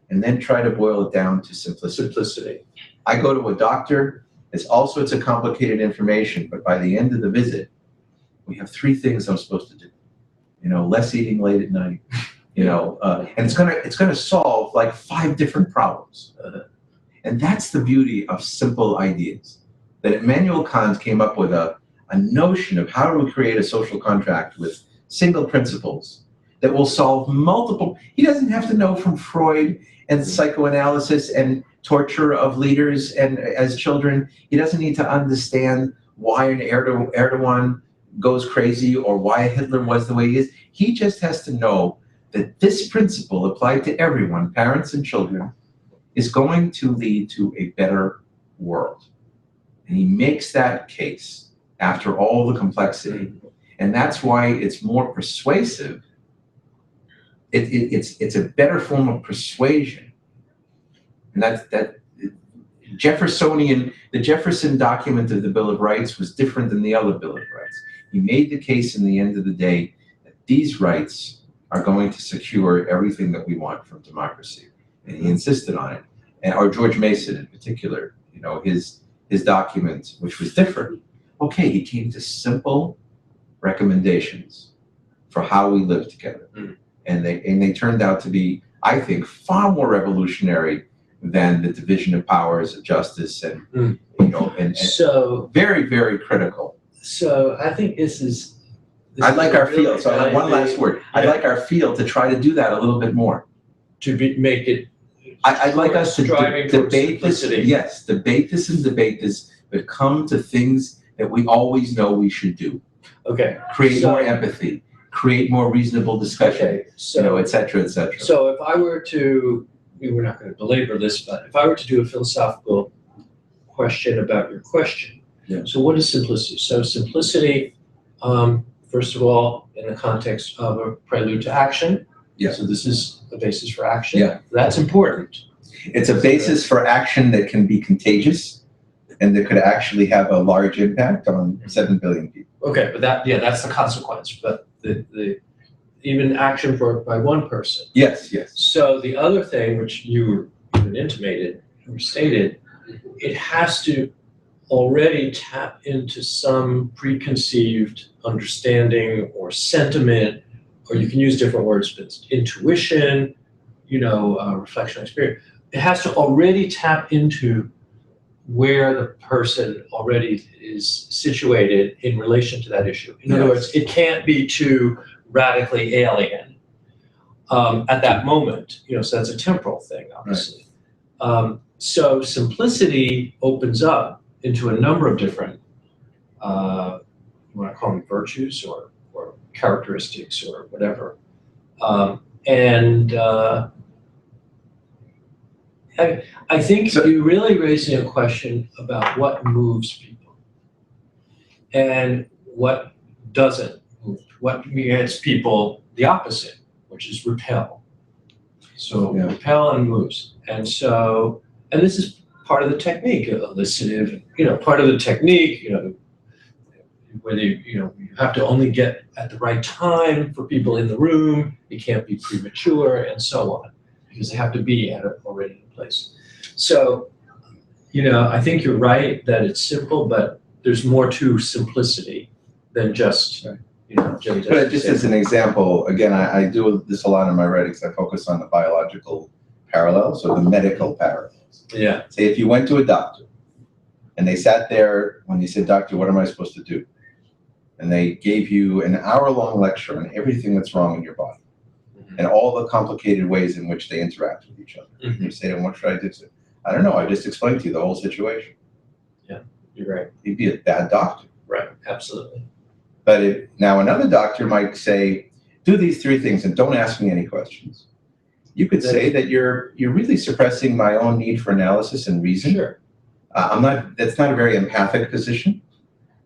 and then try to boil it down to simplicity. I go to a doctor, it's all sorts of complicated information, but by the end of the visit, we have 3 things I'm supposed to do. Less eating late at night, and it's gonna solve like 5 different problems. And that's the beauty of simple ideas. That Immanuel Kant came up with a notion of how do we create a social contract with single principles that will solve multiple. He doesn't have to know from Freud and psychoanalysis and torture of leaders and as children. He doesn't need to understand why an Erdogan goes crazy or why Hitler was the way he is. He just has to know that this principle applied to everyone, parents and children, is going to lead to a better world. And he makes that case after all the complexity. And that's why it's more persuasive. It's a better form of persuasion. And the Jefferson document of the Bill of Rights was different than the other Bill of Rights. He made the case in the end of the day that these rights are going to secure everything that we want from democracy. And he insisted on it. Or George Mason in particular, his document, which was different. Okay, he came to simple recommendations for how we live together. And they turned out to be, I think, far more revolutionary than the division of powers of justice and so very, very critical. So I think this is I'd like our field. So I have one last word. Yeah. I'd like our field to try to do that a little bit more. Make it. I'd like us to debate this. Yes, debate this, but come to things that we always know we should do. Okay. Create more empathy. Create more reasonable discussion. Okay. So, et cetera, et cetera. So if I were to, we're not going to belabor this, but if I were to do a philosophical question about your question, so what is simplicity? So simplicity, first of all, in the context of a prelude to action. Yeah. So this is a basis for action. Yeah. That's important. It's a basis for action that can be contagious. and that could actually have a large impact on 7 billion people. Okay, but that's the consequence, but the even action by one person. Yes, yes. So the other thing, which you even intimated or stated, it has to already tap into some preconceived understanding or sentiment, or you can use different words, but intuition, reflection, experience. It has to already tap into where the person already is situated in relation to that issue. In other words, it can't be too radically alien at that moment, so that's a temporal thing, obviously. Right. So simplicity opens up into a number of different, you want to call them virtues or characteristics or whatever. I think you're really raising a question about what moves people and what doesn't move, what makes people the opposite, which is repel. So repel and moves. And this is part of the technique, elicitive, part of the technique, whether you have to only get at the right time for people in the room, it can't be premature and so on, because they have to be already in place. So, I think you're right that it's simple, but there's more to simplicity than just, Jimmy. But just as an example, again, I do this a lot in my writings. I focus on the biological parallels or the medical parallels. Yeah. Say if you went to a doctor and they sat there when you said, "Doctor, what am I supposed to do?" And they gave you an hour-long lecture on everything that's wrong in your body and all the complicated ways in which they interact with each other. And you say to them, "What should I do?" Say, "I don't know. I just explained to you the whole situation." Yeah, you're right. You'd be a bad doctor. Right, absolutely. But now another doctor might say, "Do these 3 things and don't ask me any questions." You could say that you're really suppressing my own need for analysis and reason. Sure. That's not a very empathic position.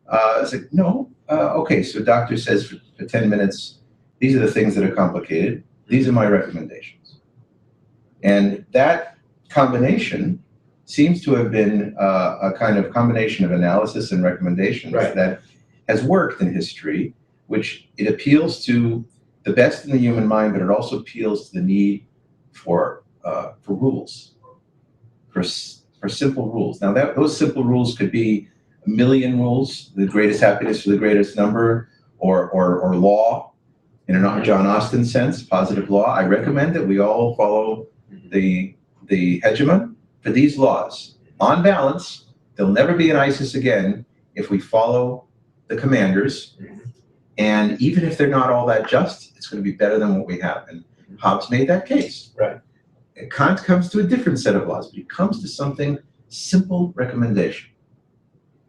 It's like, no, okay, so doctor says for 10 minutes, these are the things that are complicated. These are my recommendations. And that combination seems to have been a kind of combination of analysis and recommendations that has worked in history, which it appeals to the best in the human mind, but it also appeals to the need for rules, for simple rules. Now those simple rules could be a million rules, the greatest happiness for the greatest number, or law, in a John Austin sense, positive law. I recommend that we all follow the hegemon for these laws. On balance, there'll never be an ISIS again if we follow the commanders, and even if they're not all that just, it's going to be better than what we have. And Hobbes made that case. Right. Kant comes to a different set of laws, but he comes to something simple recommendation.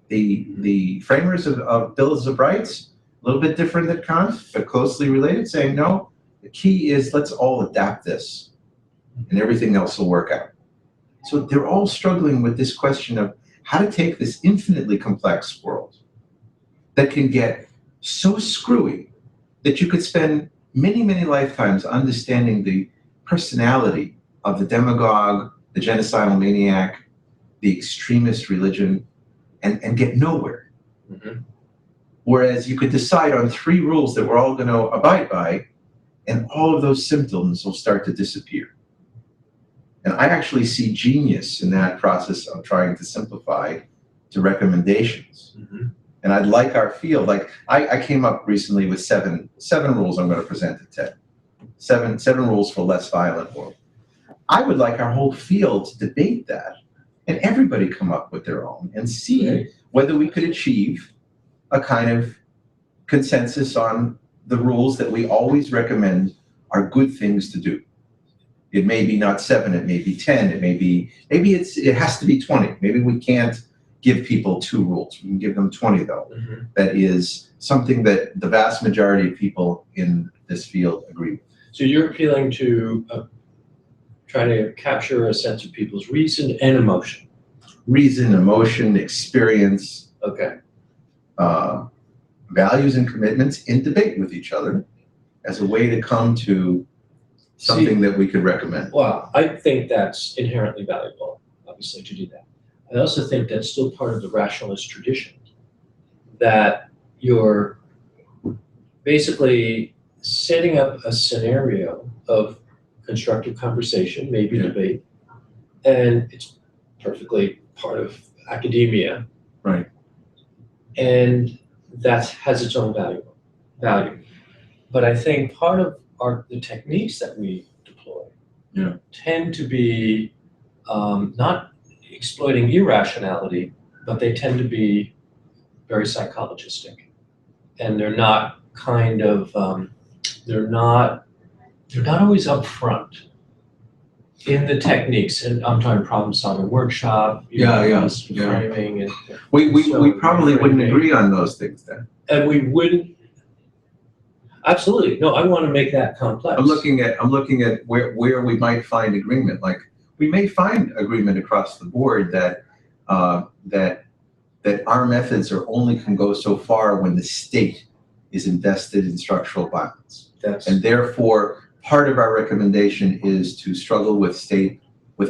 The framers of Bills of Rights, a little bit different than Kant, but closely related, saying, no, the key is let's all adapt this, and everything else will work out. So they're all struggling with this question of how to take this infinitely complex world that can get so screwy that you could spend many, many lifetimes understanding the personality of the demagogue, the genocidal maniac, the extremist religion, and get nowhere. Whereas you could decide on 3 rules that we're all going to abide by, and all of those symptoms will start to disappear. And I actually see genius in that process of trying to simplify to recommendations. And I'd like our field, like I came up recently with seven rules I'm going to present at TED. Seven rules for a less violent world. I would like our whole field to debate that and everybody come up with their own and see whether we could achieve a kind of consensus on the rules that we always recommend are good things to do. It may be not 7, it may be 10, maybe it has to be 20. Maybe we can't give people 2 rules. We can give them 20 though. That is something that the vast majority of people in this field agree with. So you're appealing to trying to capture a sense of people's reason and emotion. Reason, emotion, experience. Okay. Values and commitments in debate with each other as a way to come to something that we could recommend. Well, I think that's inherently valuable, obviously, to do that. I also think that's still part of the rationalist tradition, that you're basically setting up a scenario of constructive conversation, maybe Yeah. debate, and it's perfectly part of academia. Right. And that has its own value. But I think part of the techniques that we deploy Yeah. tend to be not exploiting irrationality, but they tend to be very psychologistic. And they're not kind of, they're not always upfront in the techniques. And I'm talking problem solving workshop, framing, and We probably wouldn't reframing. agree on those things then. And we wouldn't. Absolutely, no. I want to make that complex. I'm looking at where we might find agreement. Like we may find agreement across the board that that our methods can go so far when the state is invested in structural violence. And therefore, part of our recommendation is to struggle with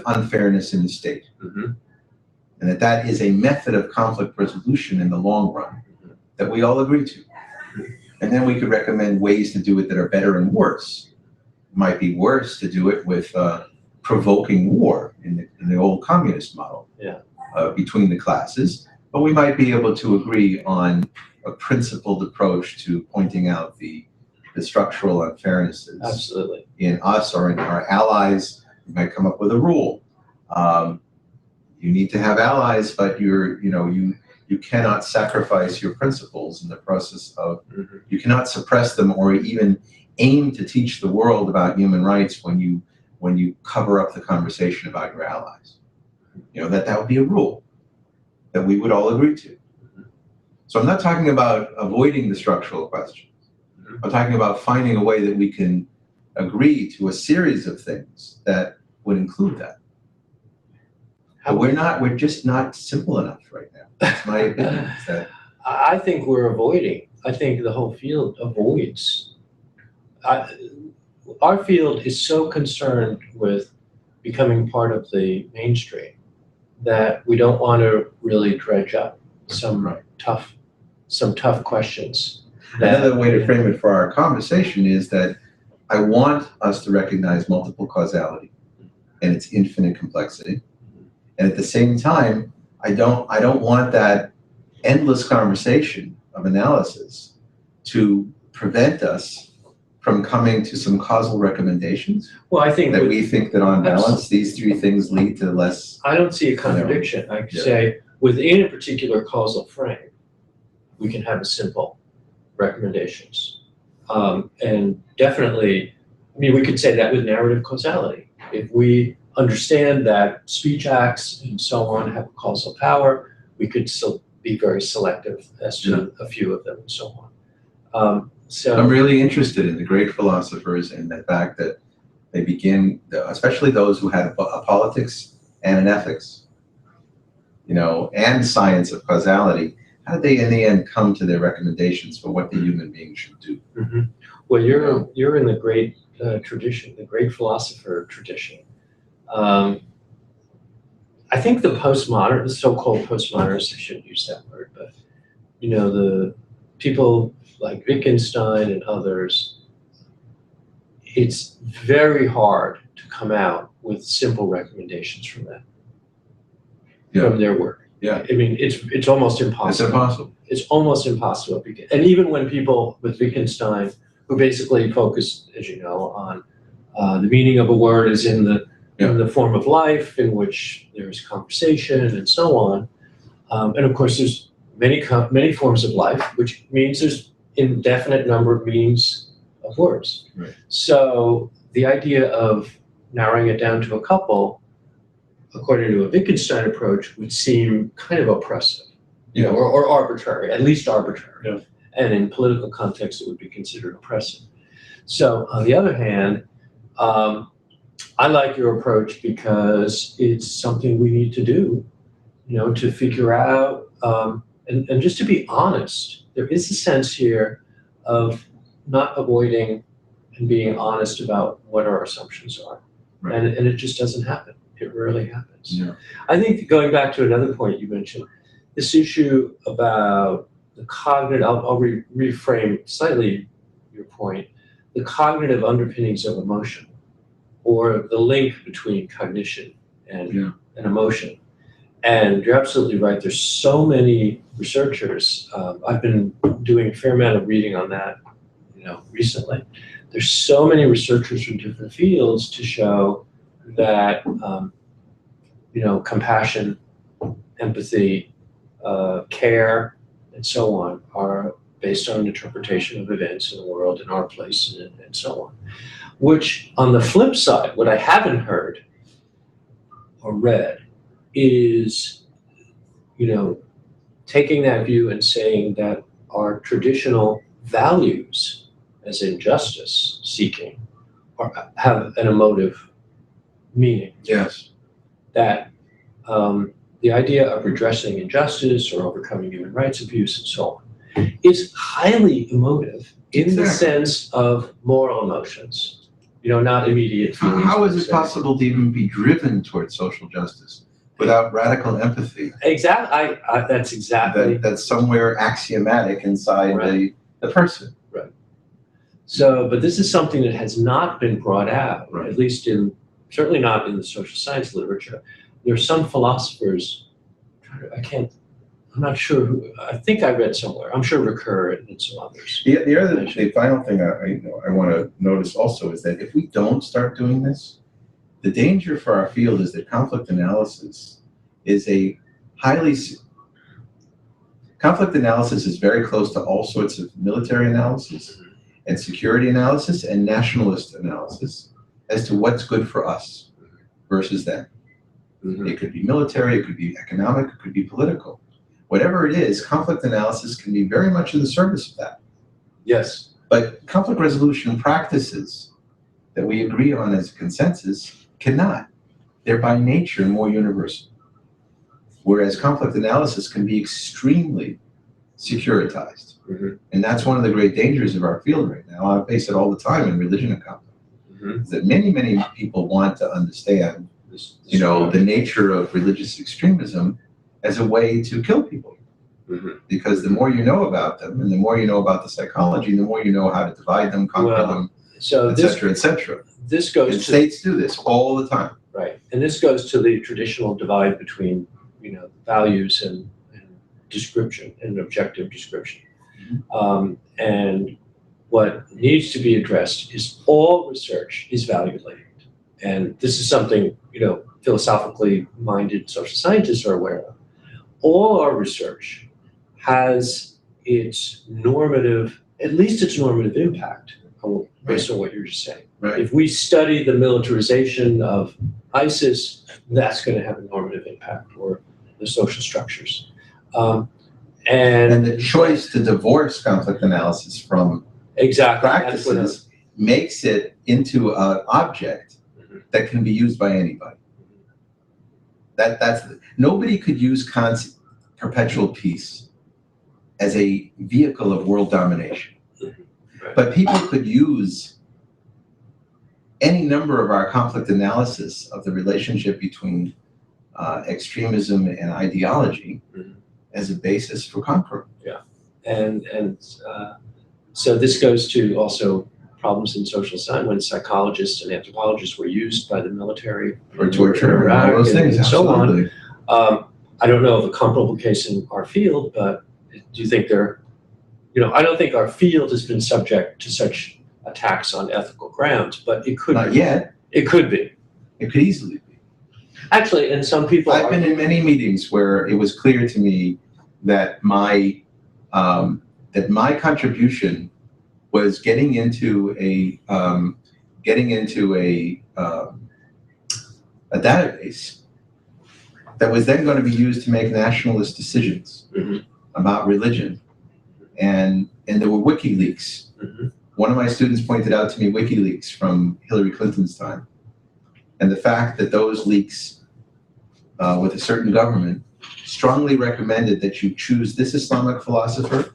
unfairness in the state. Mm-hmm. And that is a method of conflict resolution in the long run that we all agree to. And then we could recommend ways to do it that are better and worse. It might be worse to do it with provoking war in the old communist model between the classes, but we might be able to agree on a principled approach to pointing out the structural unfairnesses Absolutely. in us or in our allies. We might come up with a rule. You need to have allies, but you cannot sacrifice your principles in the process of, you cannot suppress them or even aim to teach the world about human rights when you cover up the conversation about your allies. That would be a rule that we would all agree to. So I'm not talking about avoiding the structural questions. I'm talking about finding a way that we can agree to a series of things that would include that. But we're just not simple enough right now. That's my opinion. Is that I think we're avoiding. I think the whole field avoids. Our field is so concerned with becoming part of the mainstream that we don't want to really dredge up some tough questions. Another way to frame it for our conversation is that I want us to recognize multiple causality and its infinite complexity. And at the same time, I don't want that endless conversation of analysis to prevent us from coming to some causal recommendations. Well, I think that we think that on balance, these three things lead to less. I don't see a contradiction. I could say within a particular causal frame, we can have simple recommendations. And definitely, we could say that with narrative causality. If we understand that speech acts and so on have a causal power, we could still be very selective as to a few of them and so on. So I'm really interested in the great philosophers and the fact that they begin, especially those who had a politics and an ethics, and science of causality. How did they, in the end, come to their recommendations for what the human being should do? Mm-hmm. Well, you're in the great tradition, the great philosopher tradition. I think the so-called postmodernists, I shouldn't use that word, but the people like Wittgenstein and others, it's very hard to come out with simple recommendations from them, from their work. Yeah. It's almost impossible. It's impossible. It's almost impossible. And even when people with Wittgenstein, who basically focused, as you know, on the meaning of a word is in the form of life, in which there's conversation and so on. And of course, there's many forms of life, which means there's indefinite number of meanings of words. Right. So the idea of narrowing it down to a couple, according to a Wittgenstein approach, would seem kind of oppressive, or arbitrary, at least arbitrary. Yeah. And in political context, it would be considered oppressive. So on the other hand, I like your approach because it's something we need to do, to figure out, and just to be honest. There is a sense here of not avoiding and being honest about what our assumptions are. Right. And it just doesn't happen. It rarely happens. Yeah. I think going back to another point you mentioned, this issue about the cognitive, I'll reframe slightly your point, the cognitive underpinnings of emotion, or the link between cognition and, Yeah. and emotion. And you're absolutely right. There's so many researchers. I've been doing a fair amount of reading on that, recently. There's so many researchers from different fields to show that, compassion, empathy, care, and so on are based on an interpretation of events in the world, in our place, and so on. Which, on the flip side, what I haven't heard or read is, taking that view and saying that our traditional values, as in justice seeking, have an emotive meaning. Yes. That the idea of redressing injustice or overcoming human rights abuse and so on is highly emotive in the sense of moral emotions, not immediate feelings. How is it possible to even be driven towards social justice without radical empathy? Exactly. That's exactly. That's somewhere axiomatic inside the person. Right. So, but this is something that has not been brought out, at least certainly not in the social science literature. There are some philosophers, I'm not sure who, I think I read somewhere, I'm sure Ricoeur and some others. The final thing I want to notice also is that if we don't start doing this, the danger for our field is that conflict analysis is conflict analysis is very close to all sorts of military analysis and security analysis and nationalist analysis as to what's good for us versus them. Mm-hmm. It could be military, it could be economic, it could be political. Whatever it is, conflict analysis can be very much in the service of that. Yes. But conflict resolution practices that we agree on as a consensus cannot. They're by nature more universal. Whereas conflict analysis can be extremely securitized. Mm-hmm. And that's one of the great dangers of our field right now. I face it all the time in religion and conflict. Mm-hmm. Is that many people want to understand the nature of religious extremism as a way to kill people. Mm-hmm. Because the more you know about them and the more you know about the psychology, the more you know how to divide them, conquer them, et cetera, et cetera. This goes and states do this all the time. Right. And this goes to the traditional divide between, values and description and objective description. Mm-hmm. And what needs to be addressed is all research is value-laden. And this is something, philosophically minded social scientists are aware of. All our research has its normative, at least its normative impact, based on what you're just saying. Right. If we study the militarization of ISIS, that's going to have a normative impact, or the social structures. And the choice to divorce conflict analysis from practices makes it into an object that can be used by anybody. Nobody could use perpetual peace as a vehicle of world domination. Right. But people could use any number of our conflict analysis of the relationship between extremism and ideology as a basis for conquering. Yeah, and so this goes to also problems in social science when psychologists and anthropologists were used by the military for torture and all those things, and so absolutely. on. I don't know of a comparable case in our field, but do you think I don't think our field has been subject to such attacks on ethical grounds, but it could Not yet. It could be. It could easily be. Actually, and some people I've been in many meetings where it was clear to me that my contribution was getting into a database that was then going to be used to make nationalist decisions about religion, and there were WikiLeaks. One of my students pointed out to me WikiLeaks from Hillary Clinton's time, and the fact that those leaks with a certain government strongly recommended that you choose this Islamic philosopher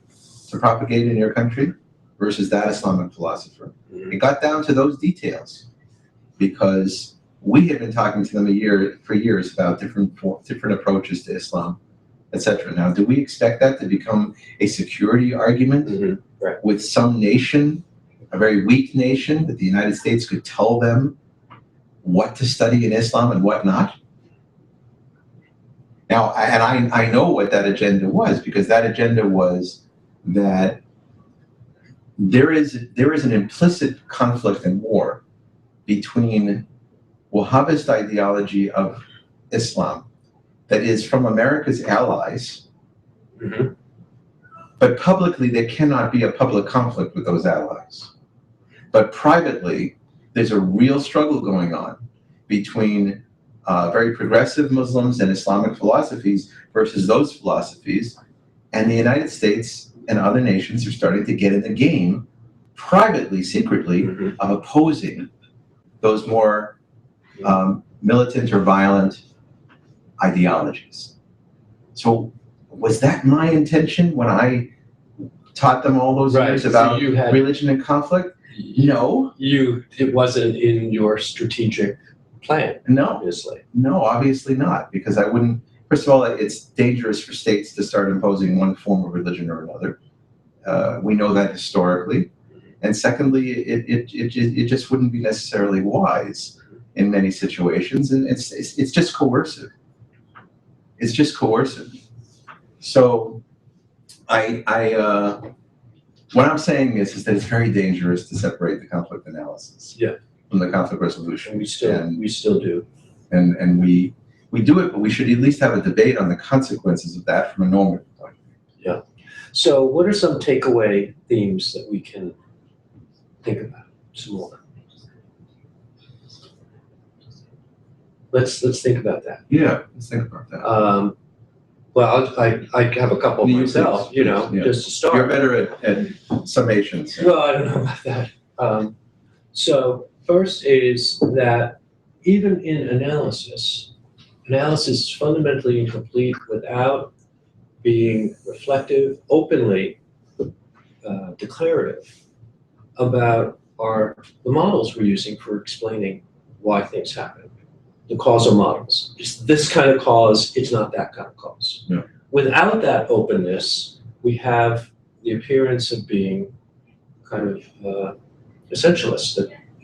to propagate in your country versus that Islamic philosopher. It got down to those details because we had been talking to them for years about different approaches to Islam, etc. Now, do we expect that to become a security argument Right. with some nation, a very weak nation, that the United States could tell them what to study in Islam and what not? Now, I know what that agenda was, because that agenda was that there is an implicit conflict and war between Wahhabist ideology of Islam that is from America's allies, but publicly there cannot be a public conflict with those allies. But privately, there's a real struggle going on between very progressive Muslims and Islamic philosophies versus those philosophies, and the United States and other nations are starting to get in the game privately, secretly, of opposing those more militant or violent ideologies. So was that my intention when I taught them all those years about religion and conflict? No. It wasn't in your strategic plan. No. Obviously. No, obviously not, because I wouldn't. First of all, it's dangerous for states to start imposing one form of religion or another. We know that historically. And secondly, it just wouldn't be necessarily wise in many situations, and it's just coercive. It's just coercive. So what I'm saying is that it's very dangerous to separate the conflict analysis from the conflict resolution. And we still do. And we do it, but we should at least have a debate on the consequences of that from a normative point of view. Yeah. So what are some takeaway themes that we can think about some more? Let's think about that. Yeah, let's think about that. Well, I have a couple myself, just to start. You're better at summations. Well, I don't know about that. So first is that even in analysis is fundamentally incomplete without being reflective, openly declarative about the models we're using for explaining why things happen. The causal models. Just this kind of cause, it's not that kind of cause. Yeah. Without that openness, we have the appearance of being kind of essentialist,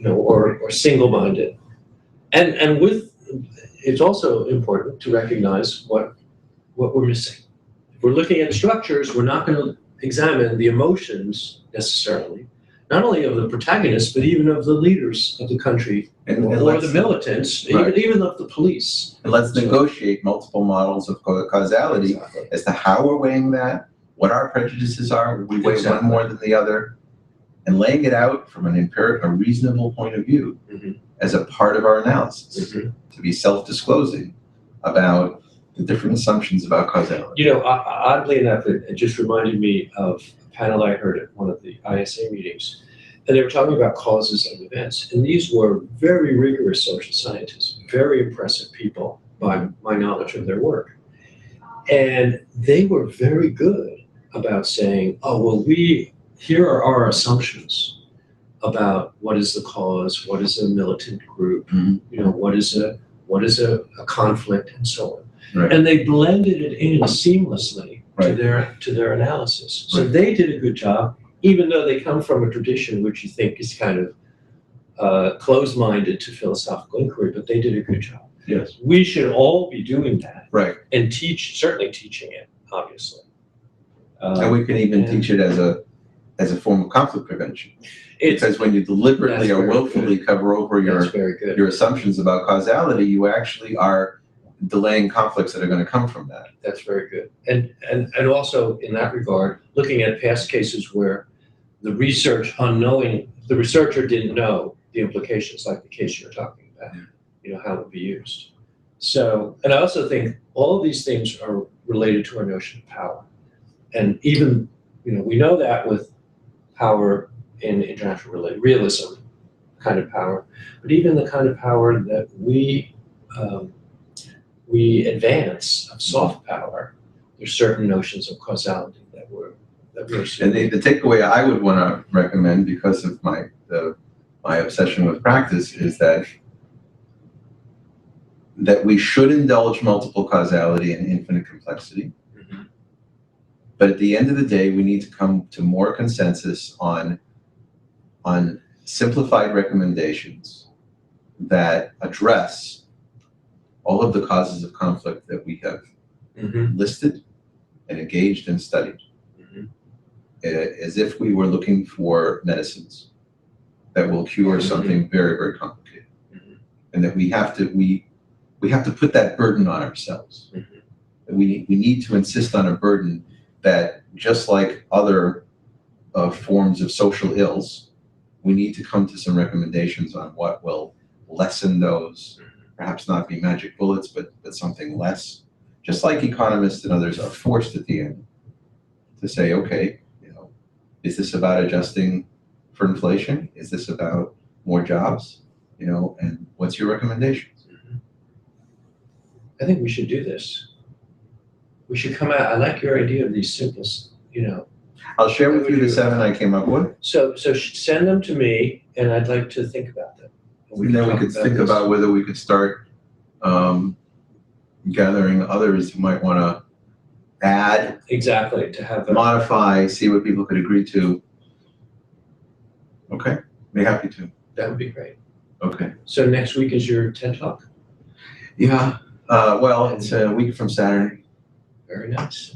or single-minded. And it's also important to recognize what we're missing. If we're looking at structures, we're not going to examine the emotions necessarily, not only of the protagonists, but even of the leaders of the country, or the militants, even of the police. And let's negotiate multiple models of causality as to how we're weighing that, what our prejudices are, we weigh one more than the other, and laying it out from an empirical, a reasonable point of view as a part of our analysis, to be self-disclosing about the different assumptions about causality. Oddly enough, it just reminded me of a panel I heard at one of the ISA meetings, and they were talking about causes of events. And these were very rigorous social scientists, very impressive people by my knowledge of their work. And they were very good about saying, here are our assumptions about what is the cause, what is a militant group, what is a conflict, and so on. Right. And they blended it in seamlessly to their analysis. So they did a good job, even though they come from a tradition which you think is kind of closed-minded to philosophical inquiry, but they did a good job. Yes. We should all be doing that. Right. And certainly teaching it, obviously. And we can even teach it as a form of conflict prevention. Because when you deliberately or willfully cover over your assumptions about causality, you actually are delaying conflicts that are going to come from that. That's very good. And also in that regard, looking at past cases where the researcher didn't know the implications, like the case you're talking about, how it would be used. So, and I also think all of these things are related to our notion of power. And even, we know that with power in international realism kind of power, but even the kind of power that we advance of soft power, there's certain notions of causality that we're And the takeaway I would want to recommend, because of my obsession with practice, is that that we should indulge multiple causality and infinite complexity. Mhm. But at the end of the day, we need to come to more consensus on simplified recommendations that address all of the causes of conflict that we have Mhm. listed and engaged and studied, Mhm. as if we were looking for medicines that will cure something very, very complicated. Mhm. And that we have to put that burden on ourselves. Mhm. We need to insist on a burden that, just like other forms of social ills, we need to come to some recommendations on what will lessen those, perhaps not be magic bullets, but something less. Just like economists and others are forced at the end to say, okay, is this about adjusting for inflation? Is this about more jobs? And what's your recommendations? I think we should do this. We should come out, I like your idea of these simple, I'll share with you the 7 I came up with. So send them to me, and I'd like to think about them. And then we talk could think this. about whether we could start gathering others who might want to add, Exactly, to have a, modify, see what people could agree to. Okay, be happy to. that would be great. Okay. So next week is your TED Talk? Yeah, well, it's a week from Saturday. Very nice.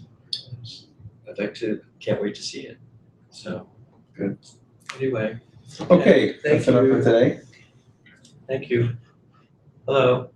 Can't wait to see it. So. Good. Anyway. Okay, Thank that's enough you. for today. Thank you. Hello.